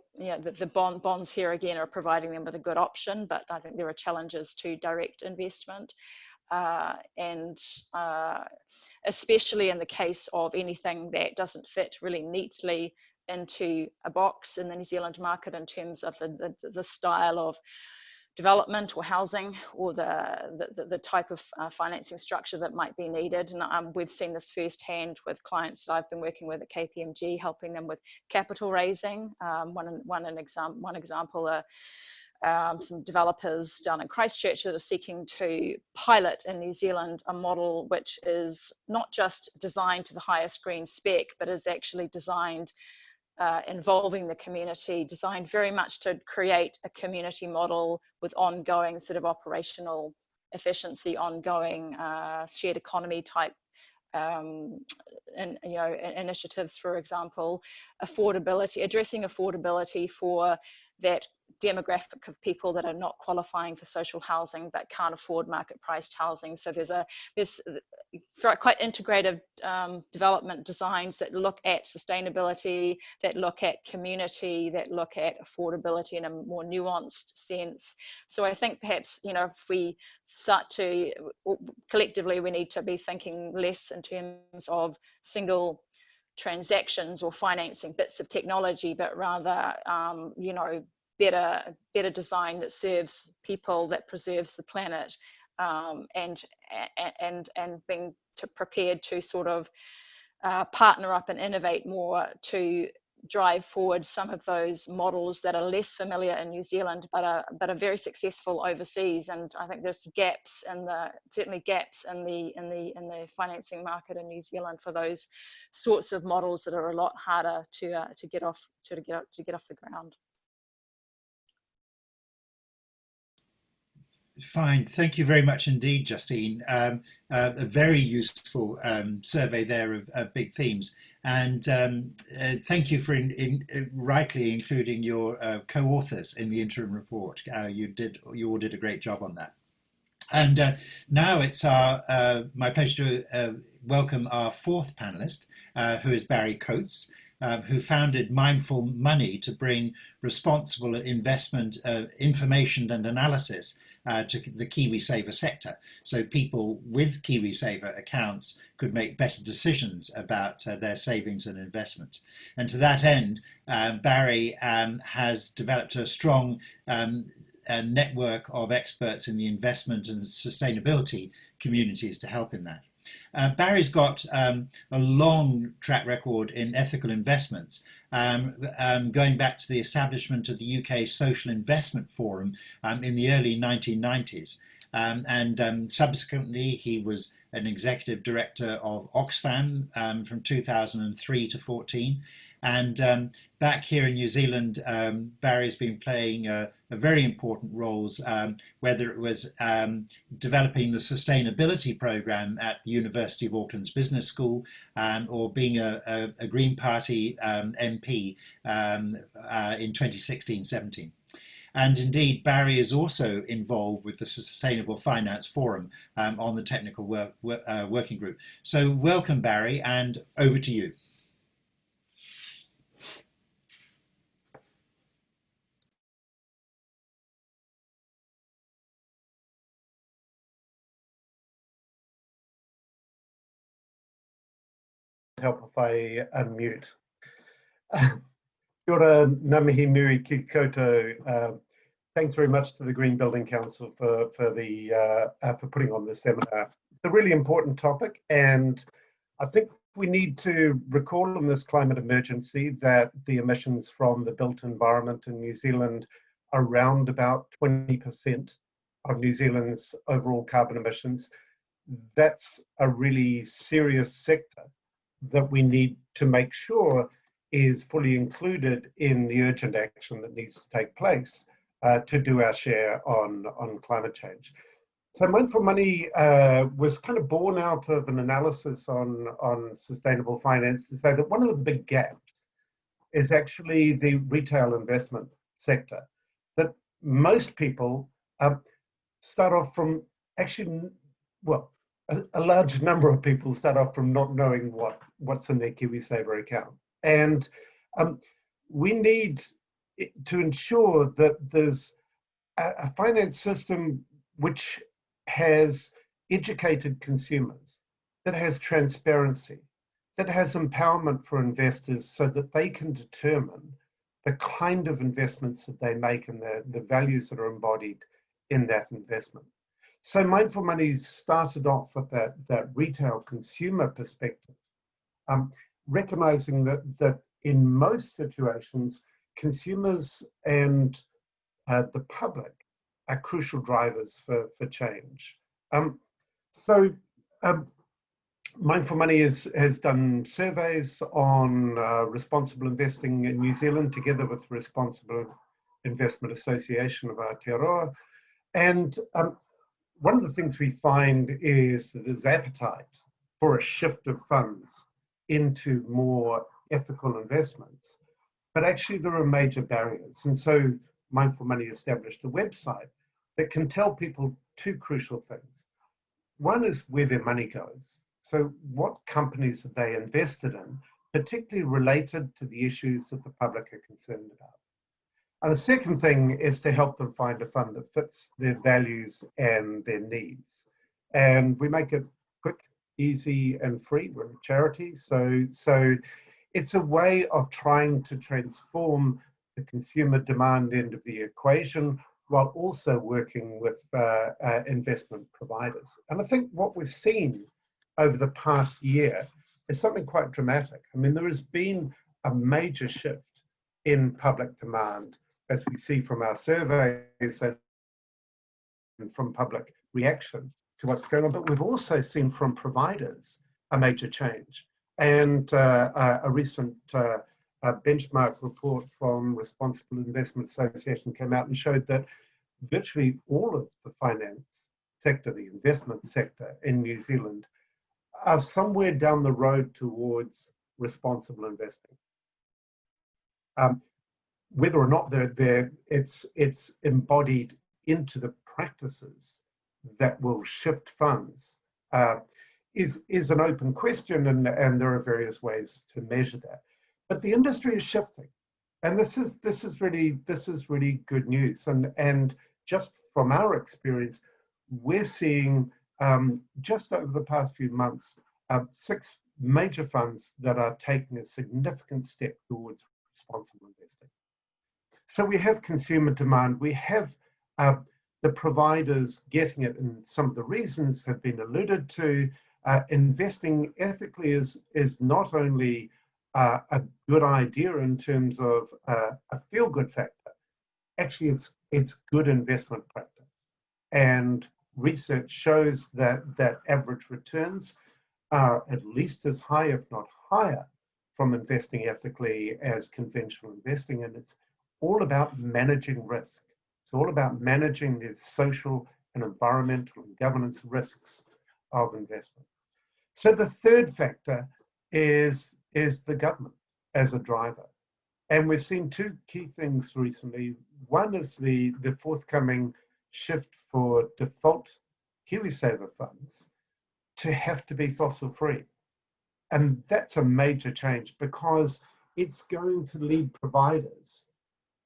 bonds here again are providing them with a good option, but I think there are challenges to direct investment, and especially in the case of anything that doesn't fit really neatly into a box in the New Zealand market in terms of the style of development or housing, or the type of financing structure that might be needed. And we've seen this firsthand with clients that I've been working with at KPMG, helping them with capital raising. One example are some developers down in Christchurch that are seeking to pilot in New Zealand a model which is not just designed to the highest green spec, but is actually designed involving the community, designed very much to create a community model with ongoing sort of operational efficiency, ongoing shared economy type initiatives, for example, affordability, addressing affordability for that demographic of people that are not qualifying for social housing but can't afford market priced housing. So there's quite integrative development designs that look at sustainability, that look at community, that look at affordability in a more nuanced sense. So I think perhaps, if we start to, collectively, we need to be thinking less in terms of single transactions or financing bits of technology, but rather, better design that serves people, that preserves the planet, and being prepared to sort of partner up and innovate more to drive forward some of those models that are less familiar in New Zealand, but are very successful overseas. And I think there's gaps in certainly gaps in the financing market in New Zealand for those sorts of models that are a lot harder to get off the ground. Fine, thank you very much indeed, Justine. A very useful survey there of big themes, and thank you for rightly including your co-authors in the interim report. You all did a great job on that. And now it's my pleasure to welcome our fourth panelist, who is Barry Coates, who founded Mindful Money to bring responsible investment information and analysis to the KiwiSaver sector, so people with KiwiSaver accounts could make better decisions about their savings and investment. And to that end, Barry has developed a strong network of experts in the investment and sustainability communities to help in that. Barry's got a long track record in ethical investments, going back to the establishment of the UK Social Investment Forum in the early 1990s. And subsequently, he was an executive director of Oxfam from 2003 to 14. And back here in New Zealand, Barry's been playing very important roles, whether it was developing the sustainability program at the University of Auckland's Business School, or being a Green Party MP in 2016-17. And indeed, Barry is also involved with the Sustainable Finance Forum on the technical working group. So welcome, Barry, and over to you. Help if I unmute. Kia ora, ngā mihi nui ki koutou. Thanks very much to the Green Building Council for putting on this seminar. It's a really important topic, and I think we need to recall in this climate emergency that the emissions from the built environment in New Zealand are around about 20% of New Zealand's overall carbon emissions. That's a really serious sector that we need to make sure is fully included in the urgent action that needs to take place to do our share on climate change. So Mindful Money was kind of born out of an analysis on sustainable finance to say that one of the big gaps is actually the retail investment sector, that most people start off from actually, well, a large number of people start off from not knowing what's in their KiwiSaver account. And we need to ensure that there's a finance system which has educated consumers, that has transparency, that has empowerment for investors so that they can determine the kind of investments that they make and the values that are embodied in that investment. So Mindful Money started off with that retail consumer perspective, recognizing that in most situations, consumers and the public are crucial drivers for change. Mindful Money has done surveys on responsible investing in New Zealand together with the Responsible Investment Association of Aotearoa. And one of the things we find is that there's appetite for a shift of funds into more ethical investments, but actually there are major barriers. And so Mindful Money established a website that can tell people two crucial things. One is where their money goes. So what companies have they invested in, particularly related to the issues that the public are concerned about. And the second thing is to help them find a fund that fits their values and their needs. And we make it quick, easy, and free. We're a charity. So it's a way of trying to transform the consumer demand end of the equation while also working with investment providers. And I think what we've seen over the past year is something quite dramatic. I mean, there has been a major shift in public demand, as we see from our surveys and from public reaction to what's going on. But we've also seen from providers a major change. And a recent benchmark report from Responsible Investment Association came out and showed that virtually all of the finance sector, the investment sector in New Zealand, are somewhere down the road towards responsible investing. Whether or not it's embodied into the practices that will shift funds is an open question, and there are various ways to measure that. But the industry is shifting, and this is really good news. And just from our experience, we're seeing just over the past few months 6 major funds that are taking a significant step towards responsible investing. So we have consumer demand, we have the providers getting it, and some of the reasons have been alluded to. Investing ethically is not only a good idea in terms of a feel-good factor. Actually, it's good investment practice, and research shows that average returns are at least as high, if not higher, from investing ethically as conventional investing. And it's all about managing risk. It's all about managing the social and environmental and governance risks of investment. So the third factor is the government as a driver. And we've seen 2 key things recently. One is the forthcoming shift for default KiwiSaver funds to have to be fossil free. And that's a major change, because it's going to lead providers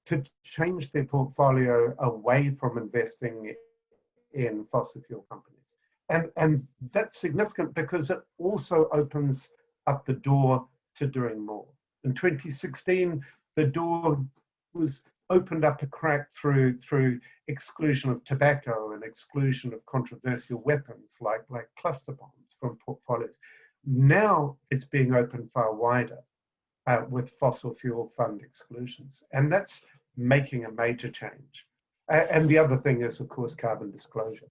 to change their portfolio away from investing in fossil fuel companies. And that's significant because it also opens up the door to doing more. In 2016, the door was opened up a crack through exclusion of tobacco and exclusion of controversial weapons like cluster bombs from portfolios. Now it's being opened far wider with fossil fuel fund exclusions, and that's making a major change. And the other thing is, of course, carbon disclosure.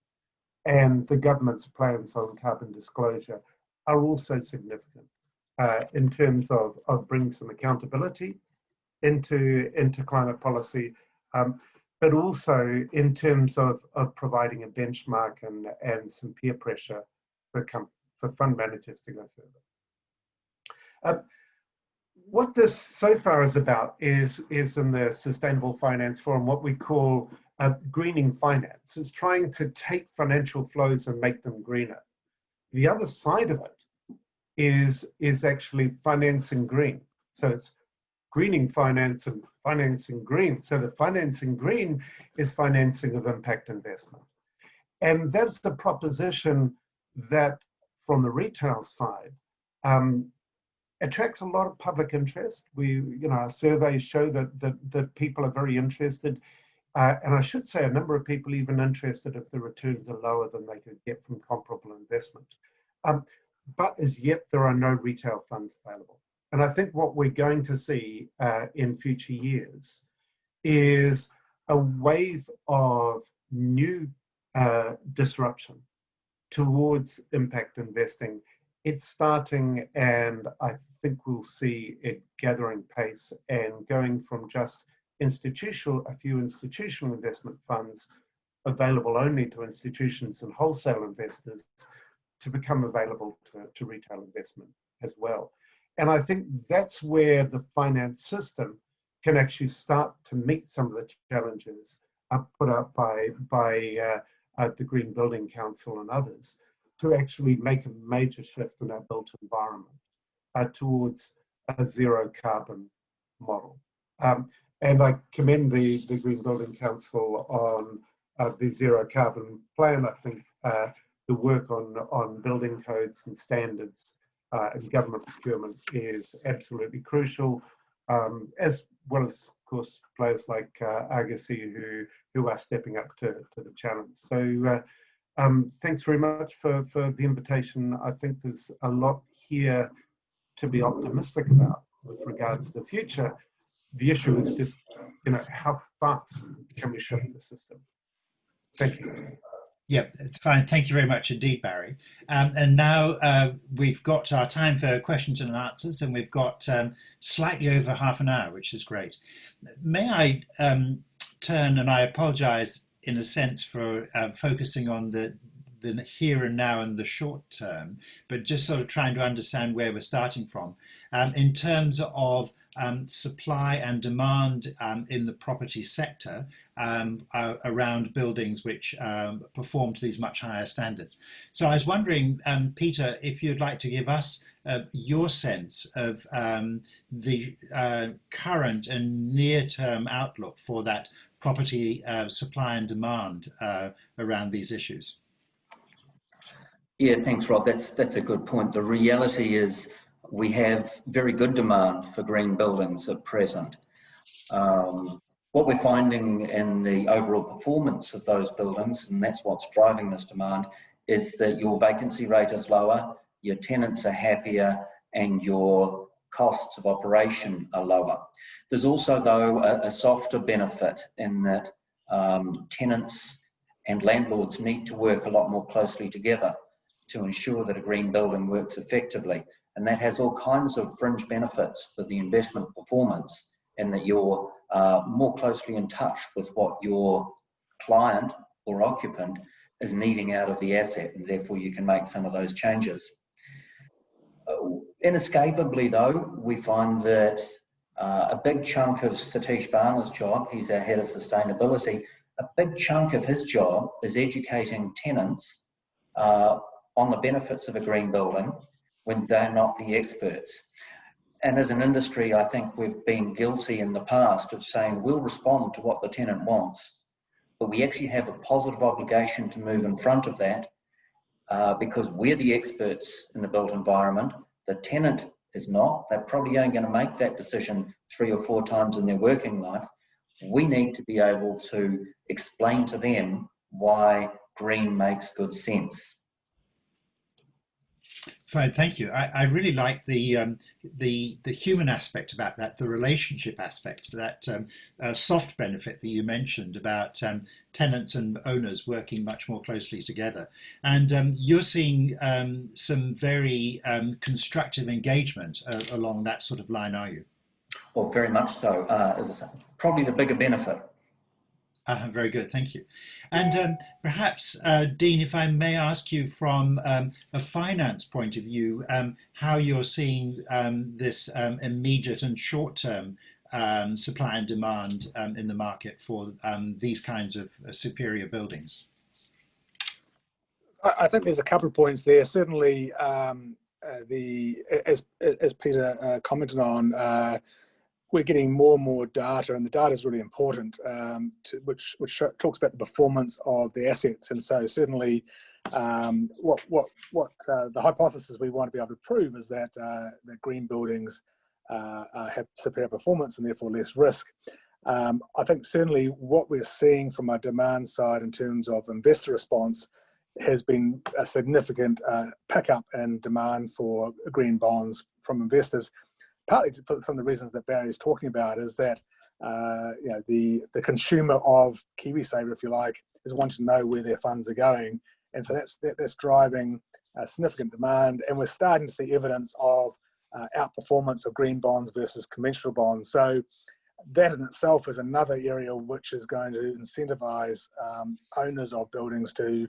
And the government's plans on carbon disclosure are also significant in terms of bringing some accountability into climate policy, but also in terms of providing a benchmark and some peer pressure for fund managers to go further. What this so far is about is in the Sustainable Finance Forum, what we call greening finance. Is trying to take financial flows and make them greener. The other side of it is actually financing green. So it's greening finance and financing green. So the financing green is financing of impact investment. And that's the proposition that from the retail side attracts a lot of public interest. Our surveys show that people are very interested. And I should say a number of people even interested if the returns are lower than they could get from comparable investment. But as yet, there are no retail funds available. And I think what we're going to see in future years is a wave of new disruption towards impact investing. It's starting, and I think we'll see it gathering pace and going from just a few institutional investment funds available only to institutions and wholesale investors to become available to retail investment as well. And I think that's where the finance system can actually start to meet some of the challenges put up by the Green Building Council and others to actually make a major shift in our built environment towards a zero carbon model. And I commend the Green Building Council on the zero carbon plan. I think the work on building codes and standards and government procurement is absolutely crucial, as well as, of course, players like Argosy who are stepping up to the challenge. So thanks very much for the invitation. I think there's a lot here to be optimistic about with regard to the future. The issue is just, how fast can we shift the system? Thank you. Yeah, it's fine. Thank you very much indeed, Barry. And now we've got our time for questions and answers, and we've got slightly over half an hour, which is great. May I turn, and I apologise in a sense for focusing on the here and now and the short term, but just sort of trying to understand where we're starting from. In terms of supply and demand in the property sector around buildings which perform to these much higher standards. So I was wondering, Peter, if you'd like to give us your sense of the current and near-term outlook for that property supply and demand around these issues. Yeah, thanks, Rod. That's a good point. The reality is we have very good demand for green buildings at present. What we're finding in the overall performance of those buildings, and that's what's driving this demand, is that your vacancy rate is lower, your tenants are happier, and your costs of operation are lower. There's also, though, a softer benefit in that tenants and landlords need to work a lot more closely together to ensure that a green building works effectively. And that has all kinds of fringe benefits for the investment performance, and that you're more closely in touch with what your client or occupant is needing out of the asset, and therefore you can make some of those changes. Inescapably, though, we find that a big chunk of Satish Barna's job, he's our head of sustainability, a big chunk of his job is educating tenants on the benefits of a green building when they're not the experts. And as an industry, I think we've been guilty in the past of saying we'll respond to what the tenant wants, but we actually have a positive obligation to move in front of that because we're the experts in the built environment. The tenant is not. They're probably only going to make that decision 3 or 4 times in their working life. We need to be able to explain to them why green makes good sense. Fine, thank you. I really like the human aspect about that, the relationship aspect, that soft benefit that you mentioned about tenants and owners working much more closely together. And you're seeing some very constructive engagement along that sort of line, are you? Well, very much so. As I say, probably the bigger benefit. Very good, thank you. And perhaps, Dean, if I may ask you from a finance point of view, how you're seeing this immediate and short-term supply and demand in the market for these kinds of superior buildings? I think there's a couple of points there. Certainly, as Peter commented on, we're getting more and more data, and the data is really important, which talks about the performance of the assets. And so certainly what the hypothesis we want to be able to prove is that that green buildings have superior performance and therefore less risk. I think certainly what we're seeing from our demand side in terms of investor response has been a significant pickup in demand for green bonds from investors. Partly for some of the reasons that Barry is talking about is that the consumer of KiwiSaver, if you like, is wanting to know where their funds are going, and so that's driving significant demand. And we're starting to see evidence of outperformance of green bonds versus conventional bonds. So that in itself is another area which is going to incentivize owners of buildings to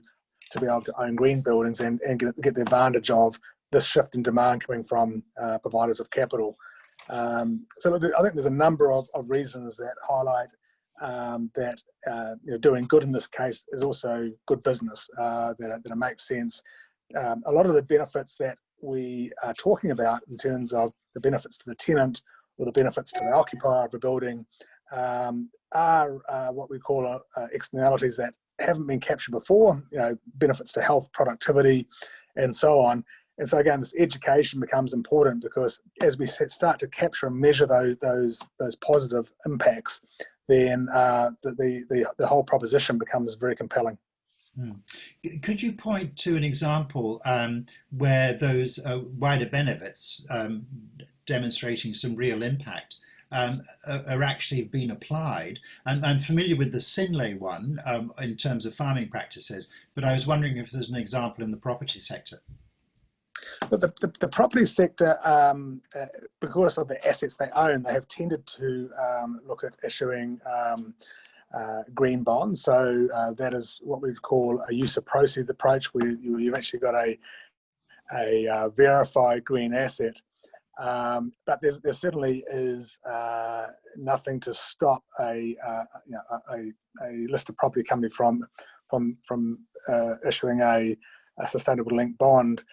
be able to own green buildings and get the advantage of this shift in demand coming from providers of capital. So I think there's a number of reasons that highlight that doing good in this case is also good business, that it makes sense. A lot of the benefits that we are talking about in terms of the benefits to the tenant or the benefits to the occupier of the building are what we call externalities that haven't been captured before, benefits to health, productivity, and so on. And so again, this education becomes important because as we start to capture and measure those positive impacts, then the whole proposition becomes very compelling. Could you point to an example where those wider benefits demonstrating some real impact are actually being applied. And I'm familiar with the Sinlay one in terms of farming practices, but I was wondering if there's an example in the property sector. But the property sector, because of the assets they own, they have tended to look at issuing green bonds. So that is what we call a use of proceeds approach, where you've actually got a verified green asset. But there certainly is nothing to stop a listed property company from issuing a sustainable linked bond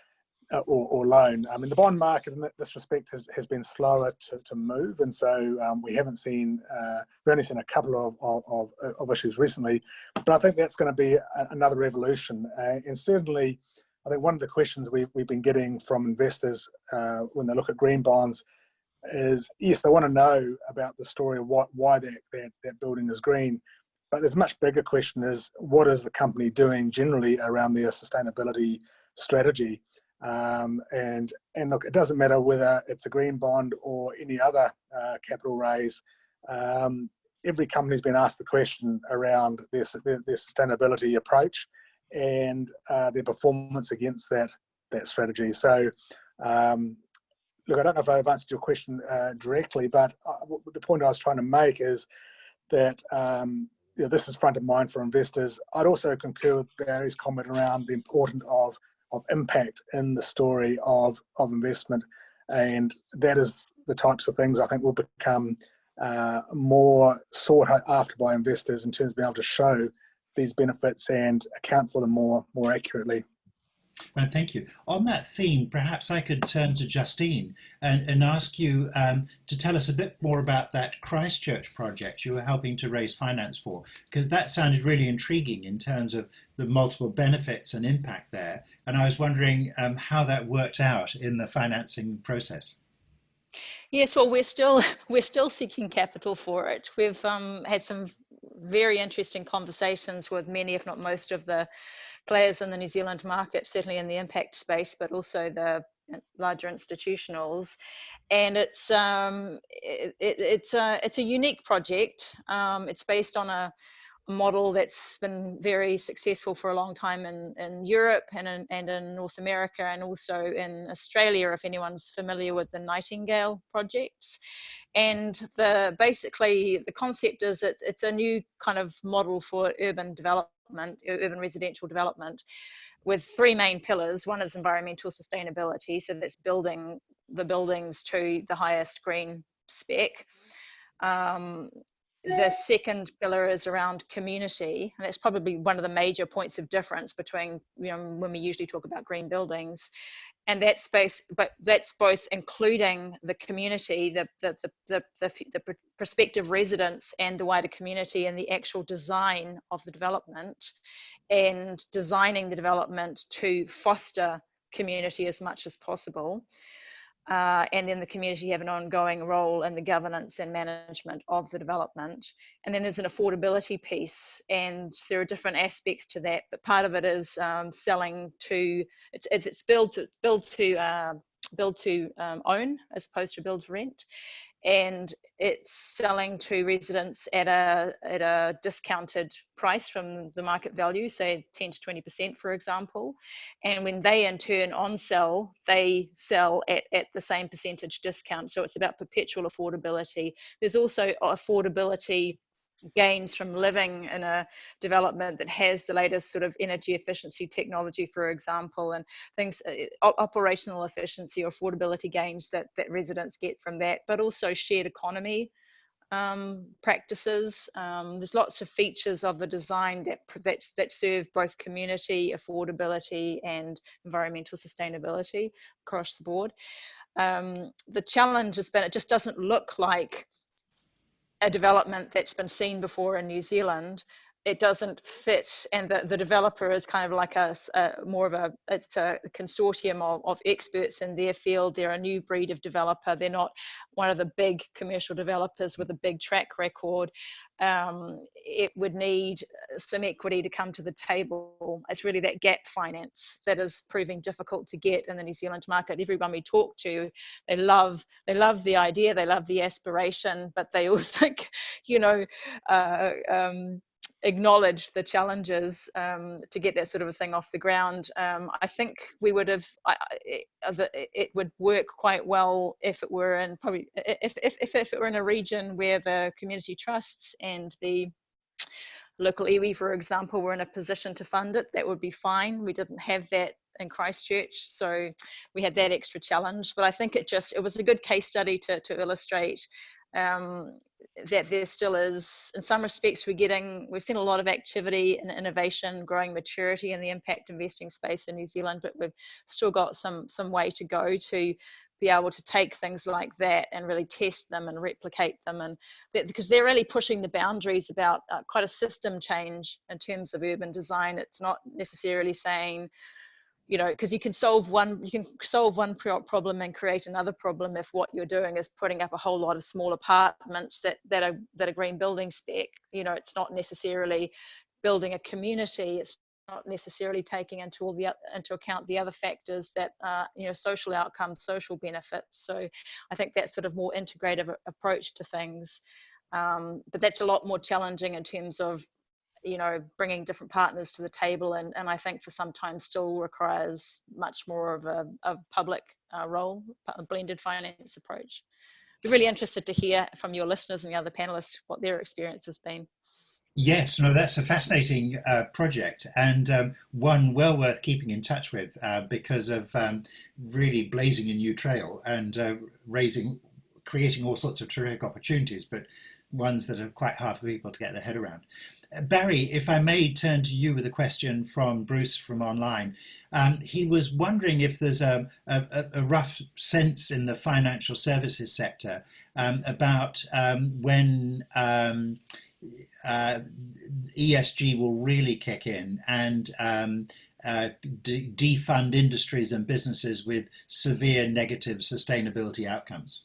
or loan. I mean, the bond market in this respect has been slower to move, and so we haven't seen, we've only seen a couple of issues recently, but I think that's going to be another revolution. And certainly, I think one of the questions we've been getting from investors when they look at green bonds is, yes, they want to know about the story of why that building is green, but there's a much bigger question is, what is the company doing generally around their sustainability strategy? And look, it doesn't matter whether it's a green bond or any other capital raise. Every company's been asked the question around their sustainability approach and their performance against that strategy. So, look, I don't know if I've answered your question directly, but the point I was trying to make is that this is front of mind for investors. I'd also concur with Barry's comment around the importance of impact in the story of investment, and that is the types of things I think will become more sought after by investors in terms of being able to show these benefits and account for them more accurately. Well, thank you. On that theme, perhaps I could turn to Justine and ask you to tell us a bit more about that Christchurch project you were helping to raise finance for, because that sounded really intriguing in terms of the multiple benefits and impact there. And I was wondering how that worked out in the financing process. Yes, well, we're still seeking capital for it. We've had some very interesting conversations with many, if not most, of the players in the New Zealand market, certainly in the impact space, but also the larger institutionals. And it's a unique project. It's based on a model that's been very successful for a long time in Europe and in North America, and also in Australia, if anyone's familiar with the Nightingale projects. And basically the concept is it's a new kind of model for urban development, urban residential development, with three main pillars. One is environmental sustainability, so that's building the buildings to the highest green spec. The second pillar is around community, and that's probably one of the major points of difference between, when we usually talk about green buildings. And that's both including the community, the prospective residents and the wider community in the actual design of the development, and designing the development to foster community as much as possible. And then the community have an ongoing role in the governance and management of the development. And then there's an affordability piece, and there are different aspects to that, but part of it is selling to, it's build to own as opposed to build to rent. And it's selling to residents at a discounted price from the market value, say 10 to 20%, for example. And when they in turn on-sell, they sell at the same percentage discount. So it's about perpetual affordability. There's also affordability gains from living in a development that has the latest sort of energy efficiency technology, for example, and things, operational efficiency or affordability gains that residents get from that, but also shared economy practices. There's lots of features of the design that serve both community, affordability, and environmental sustainability across the board. The challenge has been, it just doesn't look like a development that's been seen before in New Zealand. it doesn't fit, and the developer is kind of like it's a consortium of experts in their field. They're a new breed of developer. They're not one of the big commercial developers with a big track record. It would need some equity to come to the table. It's really that gap finance that is proving difficult to get in the New Zealand market. Everyone we talk to, they love the idea, they love the aspiration, but they also, acknowledge the challenges to get that sort of a thing off the ground. I think we would have, it would work quite well if it were in if it were in a region where the community trusts and the local iwi, for example, were in a position to fund it. That would be fine. We didn't have that in Christchurch, so we had that extra challenge. But I think it was a good case study to illustrate that there still is, in some respects, we've seen a lot of activity and innovation, growing maturity in the impact investing space in New Zealand, but we've still got some way to go to be able to take things like that and really test them and replicate them, and because they're really pushing the boundaries about quite a system change in terms of urban design. It's not necessarily saying, because you can solve one problem and create another problem if what you're doing is putting up a whole lot of small apartments that are green building spec. It's not necessarily building a community. It's not necessarily taking into account the other factors that social outcomes, social benefits. So I think that sort of more integrative approach to things, but that's a lot more challenging in terms of bringing different partners to the table, and I think for some time still requires much more of a public role, a blended finance approach. Be really interested to hear from your listeners and the other panelists what their experience has been. Yes, no, that's a fascinating project, and one well worth keeping in touch with because of really blazing a new trail and creating all sorts of terrific opportunities, but ones that are quite hard for people to get their head around. Barry, if I may turn to you with a question from Bruce from online. He was wondering if there's a rough sense in the financial services sector about when ESG will really kick in and defund industries and businesses with severe negative sustainability outcomes.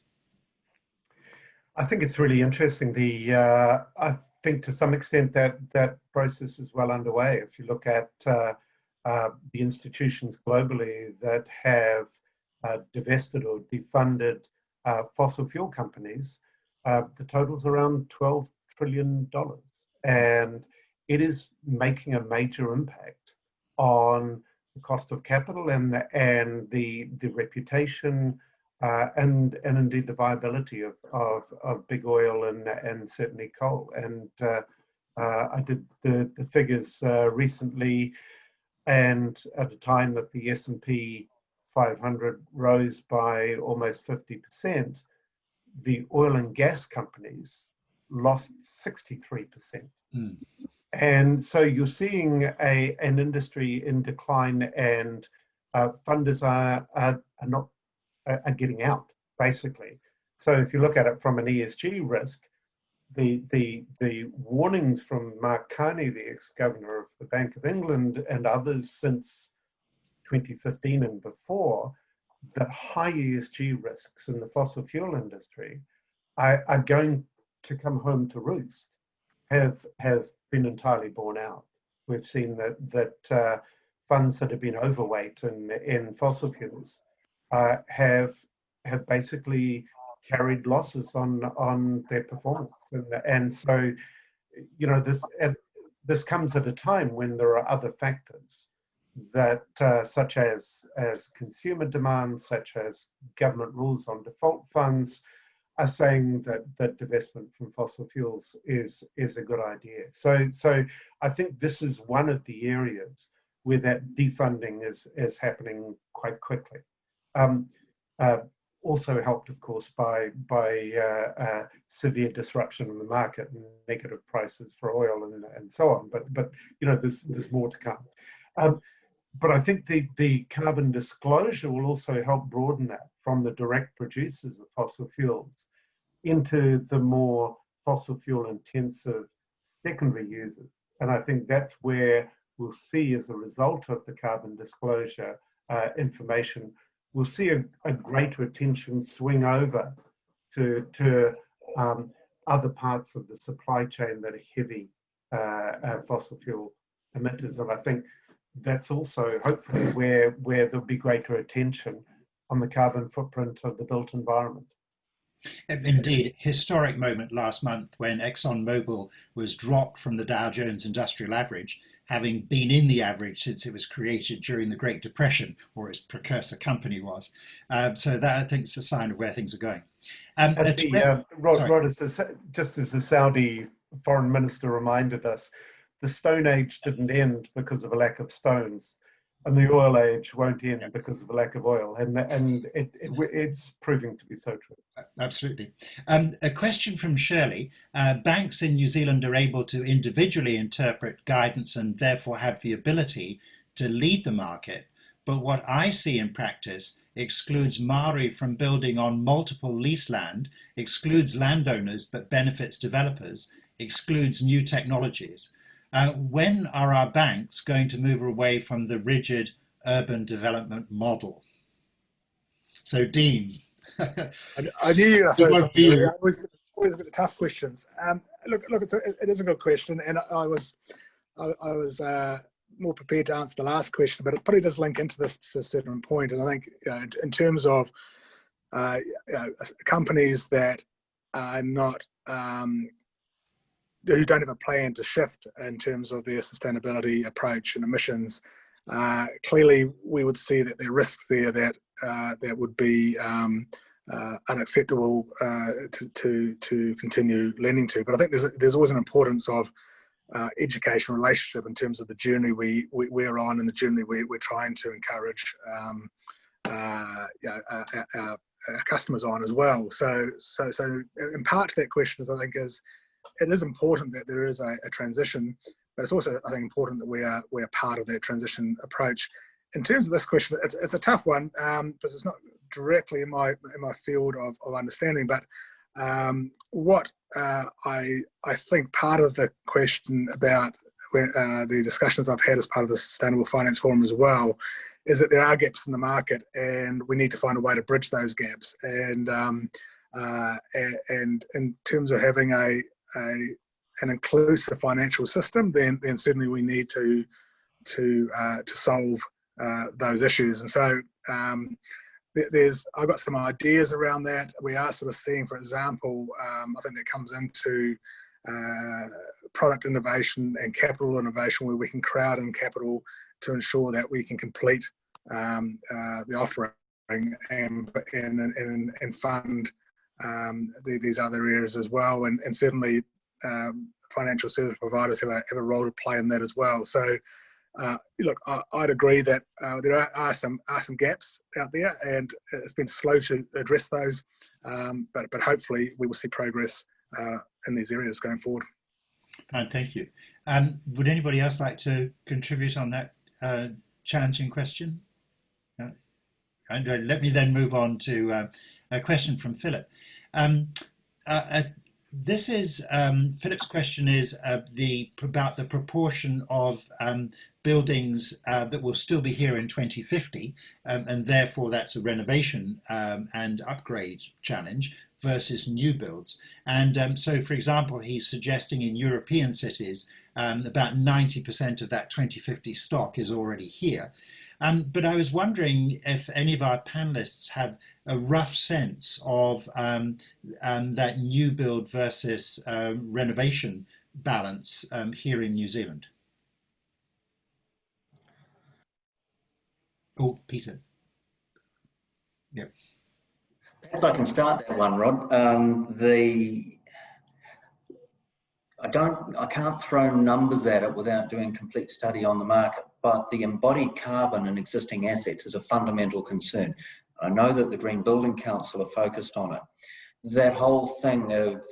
I think it's really interesting. I think to some extent that process is well underway. If you look at the institutions globally that have divested or defunded fossil fuel companies, the total's around $12 trillion. And it is making a major impact on the cost of capital and the reputation and indeed the viability of big oil and certainly coal. And I did the figures recently, and at a time that the S&P 500 rose by almost 50%, the oil and gas companies lost 63%. Mm. And so you're seeing an industry in decline, and funders are getting out, basically. So if you look at it from an ESG risk, the warnings from Mark Carney, the ex-governor of the Bank of England, and others since 2015 and before, that high ESG risks in the fossil fuel industry are going to come home to roost, have been entirely borne out. We've seen that funds that have been overweight in fossil fuels have basically carried losses on their performance, and so this comes at a time when there are other factors that such as consumer demand, such as government rules on default funds, are saying that divestment from fossil fuels is a good idea. So I think this is one of the areas where that defunding is happening quite quickly. Also helped, of course, by severe disruption in the market and negative prices for oil and so on. But there's more to come. But I think the carbon disclosure will also help broaden that from the direct producers of fossil fuels into the more fossil fuel intensive secondary users And I think that's where we'll see, as a result of the carbon disclosure information, we'll see a greater attention swing over to other parts of the supply chain that are heavy fossil fuel emitters. And I think that's also hopefully where there'll be greater attention on the carbon footprint of the built environment. Indeed, historic moment last month when ExxonMobil was dropped from the Dow Jones Industrial Average, having been in the average since it was created during the Great Depression, or its precursor company was. So that, I think, is a sign of where things are going. Rod, just as the Saudi foreign minister reminded us, the Stone Age didn't end because of a lack of stones, and the oil age won't end because of a lack of oil, and it's proving to be so true. Absolutely. A question from Shirley. Banks in New Zealand are able to individually interpret guidance and therefore have the ability to lead the market, but what I see in practice excludes Māori from building on multiple lease land, excludes landowners but benefits developers, excludes new technologies. When are our banks going to move away from the rigid urban development model? So, Dean. I knew you. I always get the tough questions. Look, it is a good question, and I was more prepared to answer the last question, but it probably does link into this to a certain point. And I think, in terms of companies that are not who don't have a plan to shift in terms of their sustainability approach and emissions, clearly we would see that there are risks there that would be unacceptable to continue lending to. But I think there's always an importance of education relationship in terms of the journey we're on and the journey we're trying to encourage our customers on as well. So in part to that question is, I think, it is important that there is a transition, but it's also, I think, important that we are part of that transition approach. In terms of this question, it's a tough one because it's not directly in my field of understanding. But what I think part of the question about the discussions I've had as part of the Sustainable Finance Forum as well is that there are gaps in the market, and we need to find a way to bridge those gaps. And in terms of having an inclusive financial system, then certainly we need to solve those issues. And so I've got some ideas around that. We are sort of seeing, for example, I think that comes into product innovation and capital innovation, where we can crowd in capital to ensure that we can complete the offering and fund these other areas as well. And certainly financial service providers have a role to play in that as well. So look, I'd agree that there are some gaps out there, and it's been slow to address those, but hopefully we will see progress in these areas going forward. Thank you. Would anybody else like to contribute on that challenging question? And let me then move on to a question from Philip. This is Philip's question is about the proportion of buildings that will still be here in 2050, and therefore that's a renovation and upgrade challenge versus new builds. And so, for example, he's suggesting in European cities about 90% of that 2050 stock is already here. But I was wondering if any of our panelists have a rough sense of that new build versus renovation balance here in New Zealand. Oh, Peter. Yeah. Perhaps I can start that one, Rod. I can't throw numbers at it without doing complete study on the market, but the embodied carbon in existing assets is a fundamental concern. I know that the Green Building Council are focused on it. That whole thing of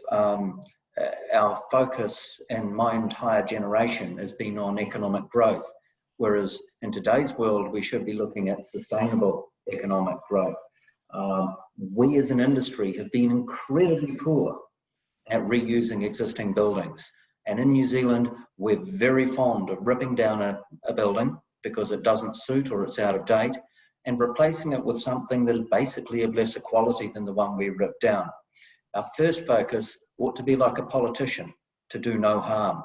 our focus in my entire generation has been on economic growth, whereas in today's world, we should be looking at sustainable economic growth. We as an industry have been incredibly poor at reusing existing buildings. And in New Zealand, We're very fond of ripping down a building because it doesn't suit or it's out of date, and replacing it with something that is basically of lesser quality than the one we ripped down. Our first focus ought to be like a politician, to do no harm.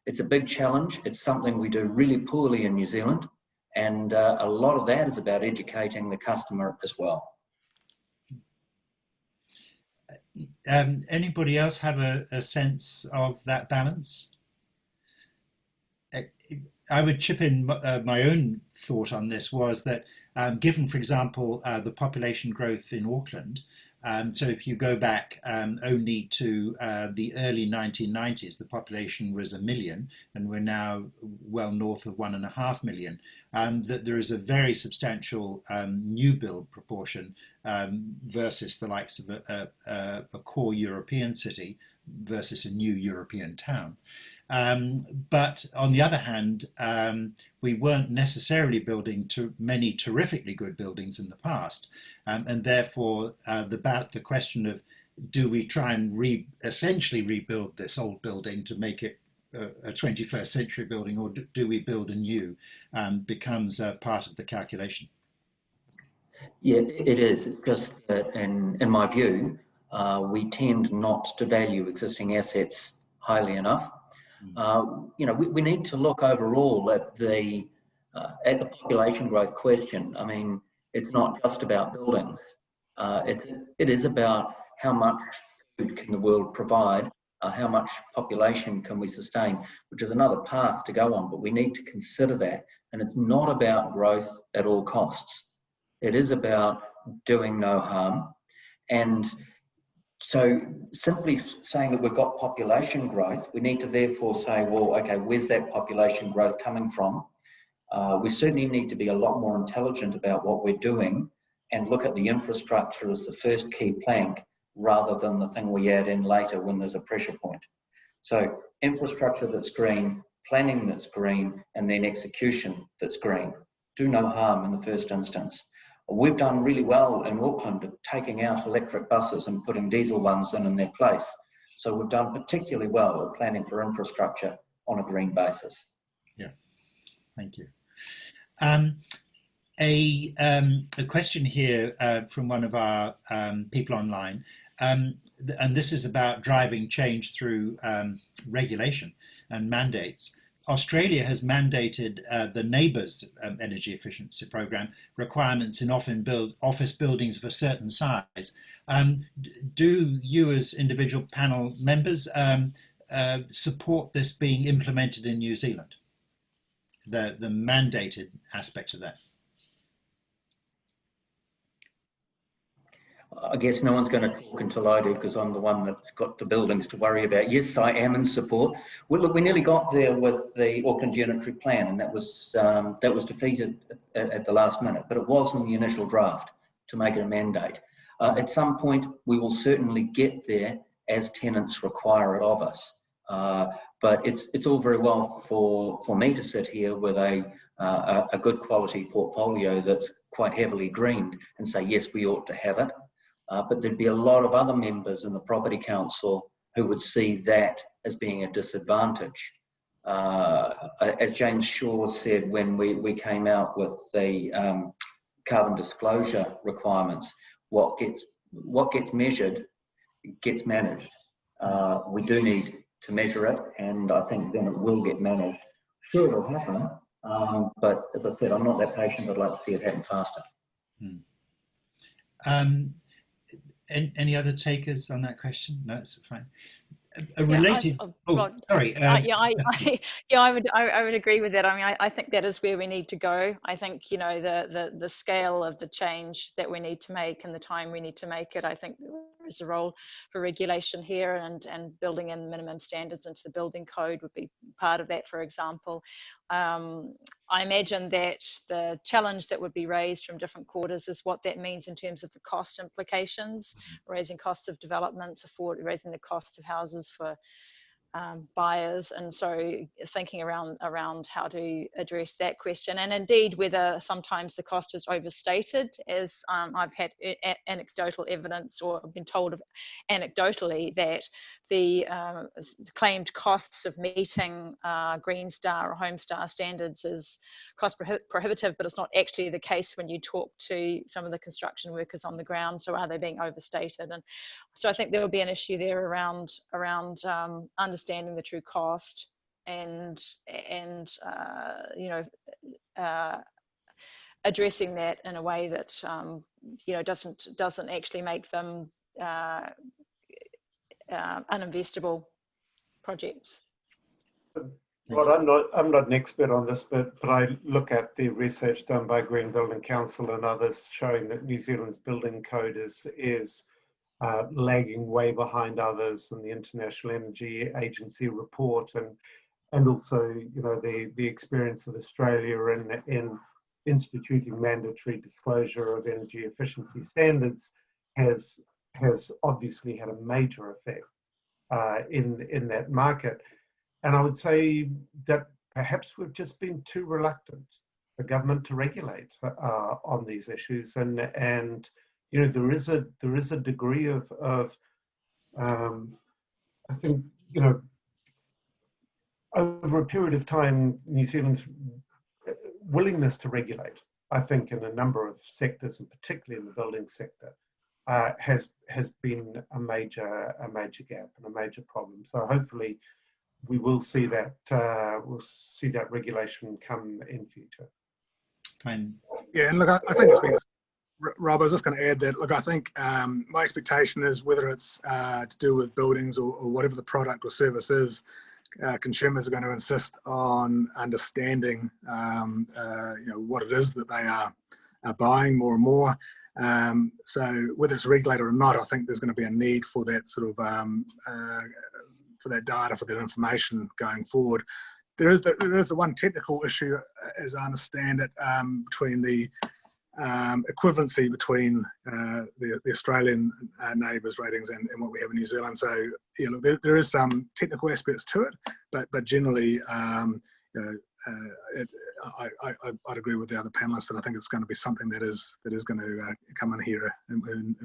It's a big challenge. It's something we do really poorly in New Zealand, and a lot of that is about educating the customer as well. Anybody else have a sense of that balance? I would chip in my own thought on this was that given, for example, the population growth in Auckland, so if you go back only to the early 1990s, the population was 1 million, and we're now well north of 1.5 million. That there is a very substantial new build proportion versus the likes of a core European city versus a new European town. But on the other hand, we weren't necessarily building many terrifically good buildings in the past, and therefore the question of do we try and essentially rebuild this old building to make it a 21st century building, or do we build a new, becomes part of the calculation. Yeah, it is. It's just that in my view, we tend not to value existing assets highly enough. You know, we need to look overall at the population growth question. I mean, it's not just about buildings. It is about how much food can the world provide, how much population can we sustain, which is another path to go on, but we need to consider that. And it's not about growth at all costs. It is about doing no harm. And so simply saying that we've got population growth, we need to therefore say, well, okay, where's that population growth coming from? We certainly need to be a lot more intelligent about what we're doing and look at the infrastructure as the first key plank rather than the thing we add in later when there's a pressure point. So infrastructure that's green, planning that's green, and then execution that's green. Do no harm in the first instance. We've done really well in Auckland at taking out electric buses and putting diesel ones in their place. So we've done particularly well at planning for infrastructure on a green basis. Yeah, thank you. A question here from one of our people online, and this is about driving change through regulation and mandates. Australia has mandated the Neighbours energy efficiency program requirements in office buildings of a certain size. Do you as individual panel members support this being implemented in New Zealand? The mandated aspect of that? I guess no one's going to talk until I do because I'm the one that's got the buildings to worry about. Yes, I am in support. Well, look, we nearly got there with the Auckland Unitary Plan, and that was defeated at the last minute, but it was in the initial draft to make it a mandate. At some point, we will certainly get there as tenants require it of us. But it's all very well for me to sit here with a good quality portfolio that's quite heavily greened and say, yes, we ought to have it. But there'd be a lot of other members in the Property Council who would see that as being a disadvantage. As James Shaw said when we came out with the carbon disclosure requirements, what gets measured gets managed. We do need to measure it, and I think then it will get managed. Sure, it'll happen, but as I said, I'm not that patient. I'd like to see it happen faster. Any other takers on that question? No, it's fine. A related. Sorry. I would agree with that. I mean, I think that is where we need to go. I think, you know, the scale of the change that we need to make and the time we need to make it. I think there is a role for regulation here, and building in minimum standards into the building code would be part of that, for example. I imagine that the challenge that would be raised from different quarters is what that means in terms of the cost implications, raising costs of developments, raising the cost of houses for buyers, and so thinking around how to address that question, and indeed whether sometimes the cost is overstated, as I've had anecdotal evidence, or been told of anecdotally, that the claimed costs of meeting Green Star or Home Star standards is cost prohibitive, but it's not actually the case when you talk to some of the construction workers on the ground. So are they being overstated? And so I think there will be an issue there around understanding the true cost, and you know, addressing that in a way that you know, doesn't actually make them uninvestable projects. Well, I'm not an expert on this, but I look at the research done by Green Building Council and others showing that New Zealand's building code is lagging way behind others, and the International Energy Agency report, and also, you know, the experience of Australia in instituting mandatory disclosure of energy efficiency standards has obviously had a major effect in that market. And I would say that perhaps we've just been too reluctant, the government, to regulate on these issues, and you know, there is a degree of I think, you know, over a period of time, New Zealand's willingness to regulate, I think, in a number of sectors, and particularly in the building sector, has been a major gap and a major problem. So hopefully we will see that regulation come in future. Fine. Yeah, and look, I think it's been, Rob, I was just going to add that, look, I think my expectation is, whether it's to do with buildings or whatever the product or service is, consumers are going to insist on understanding you know, what it is that they are buying more and more. So whether it's regulated or not, I think there's going to be a need for that sort of for that data, for that information going forward. There is the one technical issue, as I understand it, between the equivalency between the Australian neighbours ratings and what we have in New Zealand. So, you know, there is some technical aspects to it, but generally, you know, I'd agree with the other panelists, and I think it's going to be something that is going to come in here,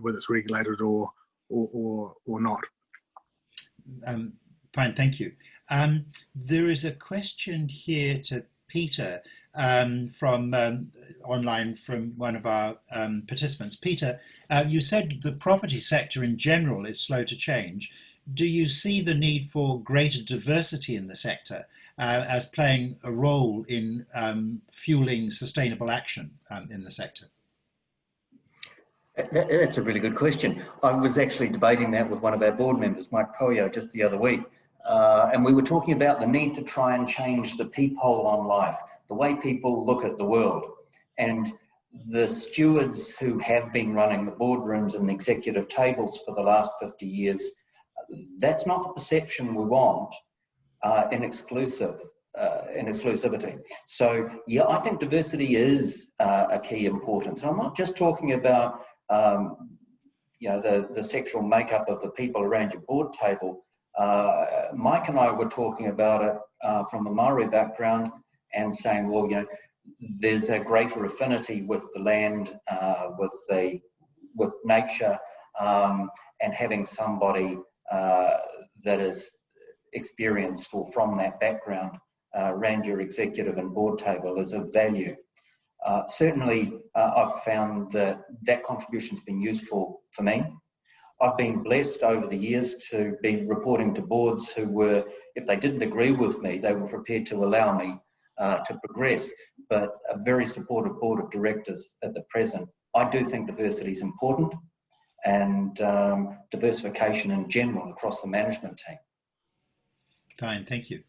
whether it's regulated or not. Fine, thank you. There is a question here to Peter from online from one of our participants. Peter, you said the property sector in general is slow to change. Do you see the need for greater diversity in the sector as playing a role in fueling sustainable action in the sector? That's a really good question. I was actually debating that with one of our board members, Mike Poyo, just the other week. And we were talking about the need to try and change the peephole on life, the way people look at the world. And the stewards who have been running the boardrooms and the executive tables for the last 50 years, that's not the perception we want in exclusivity. So yeah, I think diversity is a key importance. And I'm not just talking about you know, the sexual makeup of the people around your board table. Mike and I were talking about it from a Maori background, and saying, well, you know, there's a greater affinity with the land, with nature, and having somebody that is experienced or from that background around your executive and board table is of value. Certainly, I've found that contribution's been useful for me. I've been blessed over the years to be reporting to boards who were, if they didn't agree with me, they were prepared to allow me to progress, but a very supportive board of directors at the present. I do think diversity is important, and diversification in general across the management team. Fine, thank you.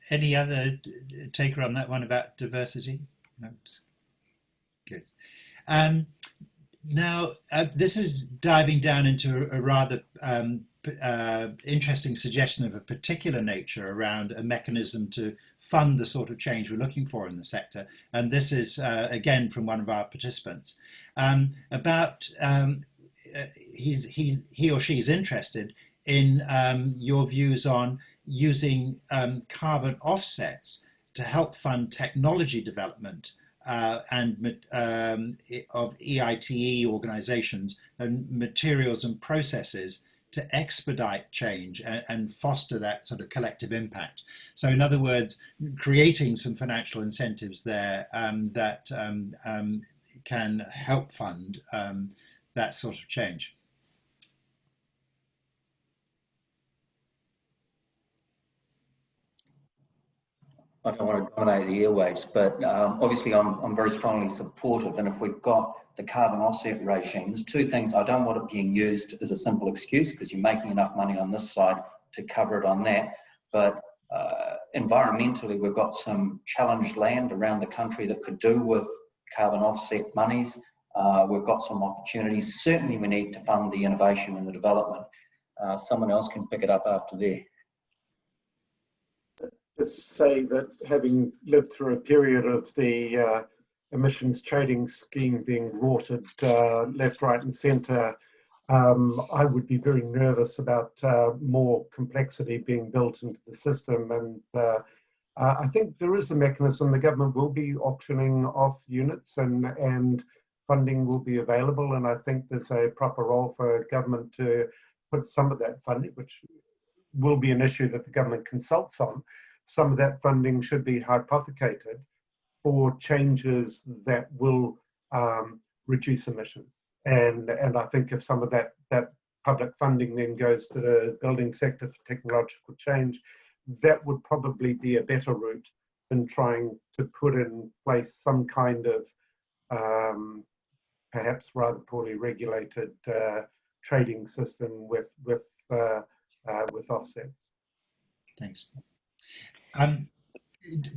Any other taker on that one about diversity? No. Good. Now, this is diving down into a rather interesting suggestion of a particular nature around a mechanism to fund the sort of change we're looking for in the sector. And this is, again, from one of our participants, about he or she is interested in your views on using carbon offsets to help fund technology development of EITE organizations and materials and processes to expedite change and foster that sort of collective impact. So in other words, creating some financial incentives there that can help fund that sort of change. I don't want to dominate the airwaves, but obviously I'm very strongly supportive. And if we've got the carbon offset regime, there's two things. I don't want it being used as a simple excuse because you're making enough money on this side to cover it on that. But environmentally, we've got some challenged land around the country that could do with carbon offset monies. We've got some opportunities. Certainly we need to fund the innovation and the development. Someone else can pick it up after there. Just say that having lived through a period of the emissions trading scheme being rorted left, right and centre, I would be very nervous about more complexity being built into the system. And I think there is a mechanism. The government will be auctioning off units and funding will be available. And I think there's a proper role for government to put some of that funding, which will be an issue that the government consults on. Some of that funding should be hypothecated for changes that will reduce emissions. And I think if some of that public funding then goes to the building sector for technological change, that would probably be a better route than trying to put in place some kind of perhaps rather poorly regulated trading system with offsets. Thanks.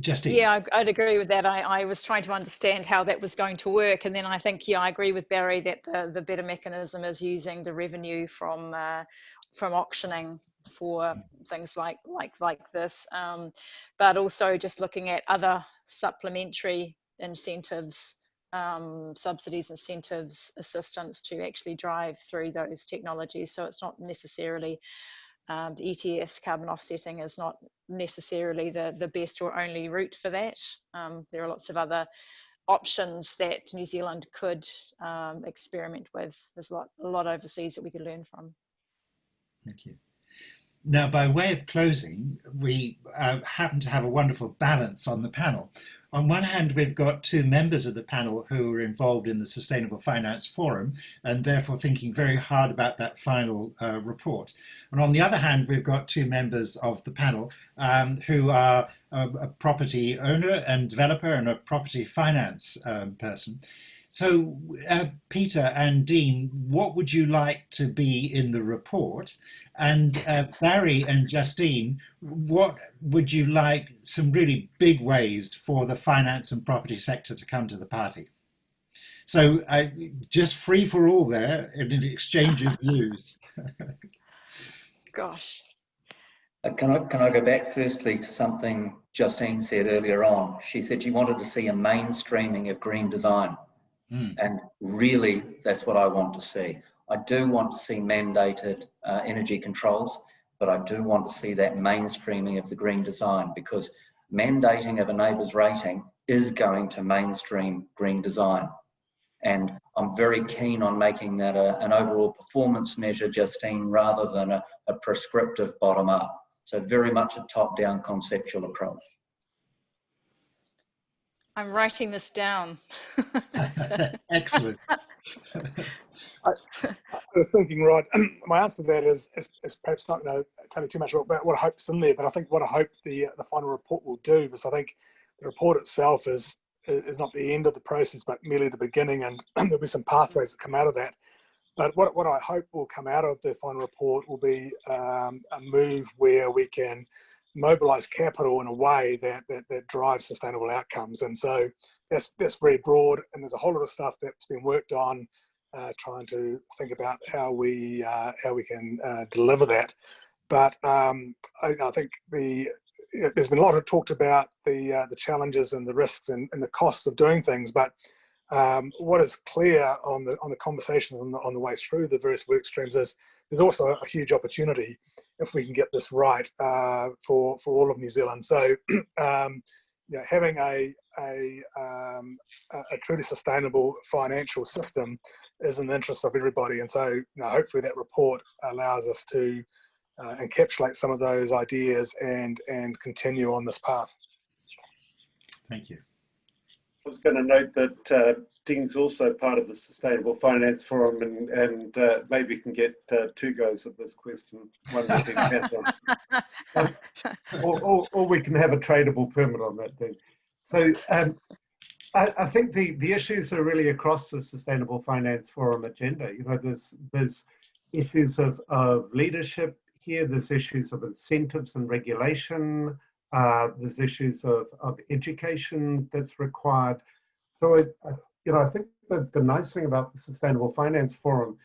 Justine. Yeah, I'd agree with that. I was trying to understand how that was going to work, and then I think, yeah, I agree with Barry that the better mechanism is using the revenue from auctioning for things like this, but also just looking at other supplementary incentives, subsidies, incentives, assistance to actually drive through those technologies. So it's not necessarily the ETS carbon offsetting is not necessarily the best or only route for that. There are lots of other options that New Zealand could experiment with. There's a lot overseas that we could learn from. Thank you. Now, by way of closing, we happen to have a wonderful balance on the panel. On one hand, we've got two members of the panel who are involved in the Sustainable Finance Forum and therefore thinking very hard about that final report. And on the other hand, we've got two members of the panel who are a property owner and developer and a property finance person. So, Peter and Dean, what would you like to be in the report? And Barry and Justine, what would you like some really big ways for the finance and property sector to come to the party? So, just free for all there in an exchange of views. Gosh. Can I go back firstly to something Justine said earlier on? She said she wanted to see a mainstreaming of green design. And really, that's what I want to see. I do want to see mandated energy controls, but I do want to see that mainstreaming of the green design, because mandating of a neighbour's rating is going to mainstream green design. And I'm very keen on making that an overall performance measure, Justine, rather than a prescriptive bottom-up. So very much a top-down conceptual approach. I'm writing this down. Excellent. I was thinking, right, my answer to that is perhaps not going to tell you too much about what I hope's in there, but I think what I hope the final report will do, because I think the report itself is not the end of the process, but merely the beginning, and there'll be some pathways that come out of that. But what I hope will come out of the final report will be a move where we can mobilize capital in a way that drives sustainable outcomes. And so that's very broad, and there's a whole lot of stuff that's been worked on trying to think about how we can deliver that. But I think there's been a lot of talked about the challenges and the risks and the costs of doing things, but what is clear on the conversations on the way through the various work streams is there's also a huge opportunity if we can get this right for all of New Zealand. So having a truly sustainable financial system is in the interest of everybody, and so hopefully that report allows us to encapsulate some of those ideas and continue on this path. Thank you. I was going to note that Dean's also part of the Sustainable Finance Forum, and maybe can get 2 goes at this question. One with Dean or we can have a tradable permit on that, Dean. So I think the issues are really across the Sustainable Finance Forum agenda. There's issues of leadership here. There's issues of incentives and regulation. There's issues of education that's required. So I think that the nice thing about the Sustainable Finance Forum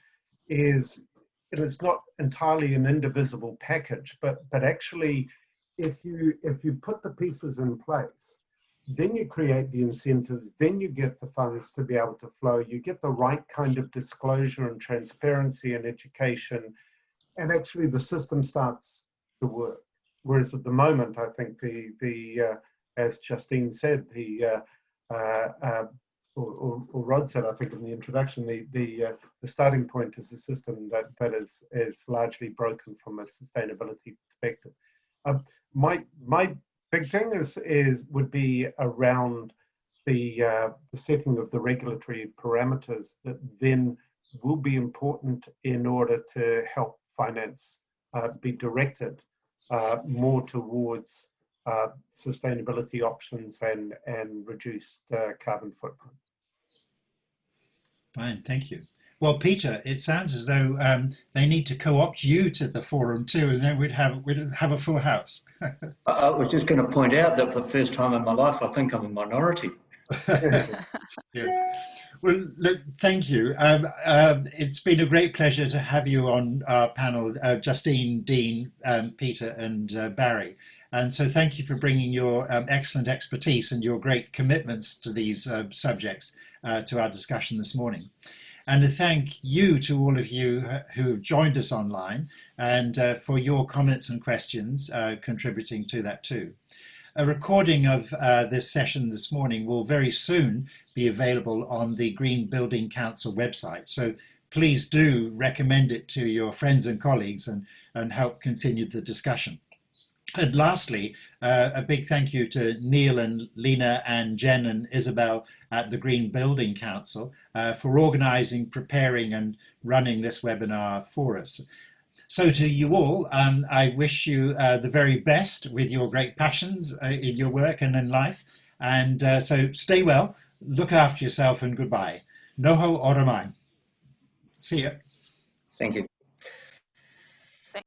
is it is not entirely an indivisible package, but actually, if you put the pieces in place, then you create the incentives, then you get the funds to be able to flow, you get the right kind of disclosure and transparency and education, and actually the system starts to work. Whereas at the moment, I think as Justine said, or Rod said, I think in the introduction, the starting point is a system that is largely broken from a sustainability perspective. My big thing would be around the setting of the regulatory parameters that then will be important in order to help finance be directed more towards sustainability options and reduced carbon footprint. Fine, thank you. Well, Peter, it sounds as though they need to co-opt you to the forum too, and then we'd have a full house. I was just going to point out that for the first time in my life, I think I'm a minority. Yes. Well, look, thank you. It's been a great pleasure to have you on our panel, Justine, Dean, Peter, and Barry. And so thank you for bringing your excellent expertise and your great commitments to these subjects to our discussion this morning. And to thank you to all of you who have joined us online and for your comments and questions contributing to that too. A recording of this session this morning will very soon be available on the Green Building Council website. So please do recommend it to your friends and colleagues and help continue the discussion. And lastly, a big thank you to Neil and Lena and Jen and Isabel at the Green Building Council for organising, preparing and running this webinar for us. So to you all, I wish you the very best with your great passions in your work and in life. And so stay well, look after yourself and goodbye. Noho Oram. See ya. Thank you.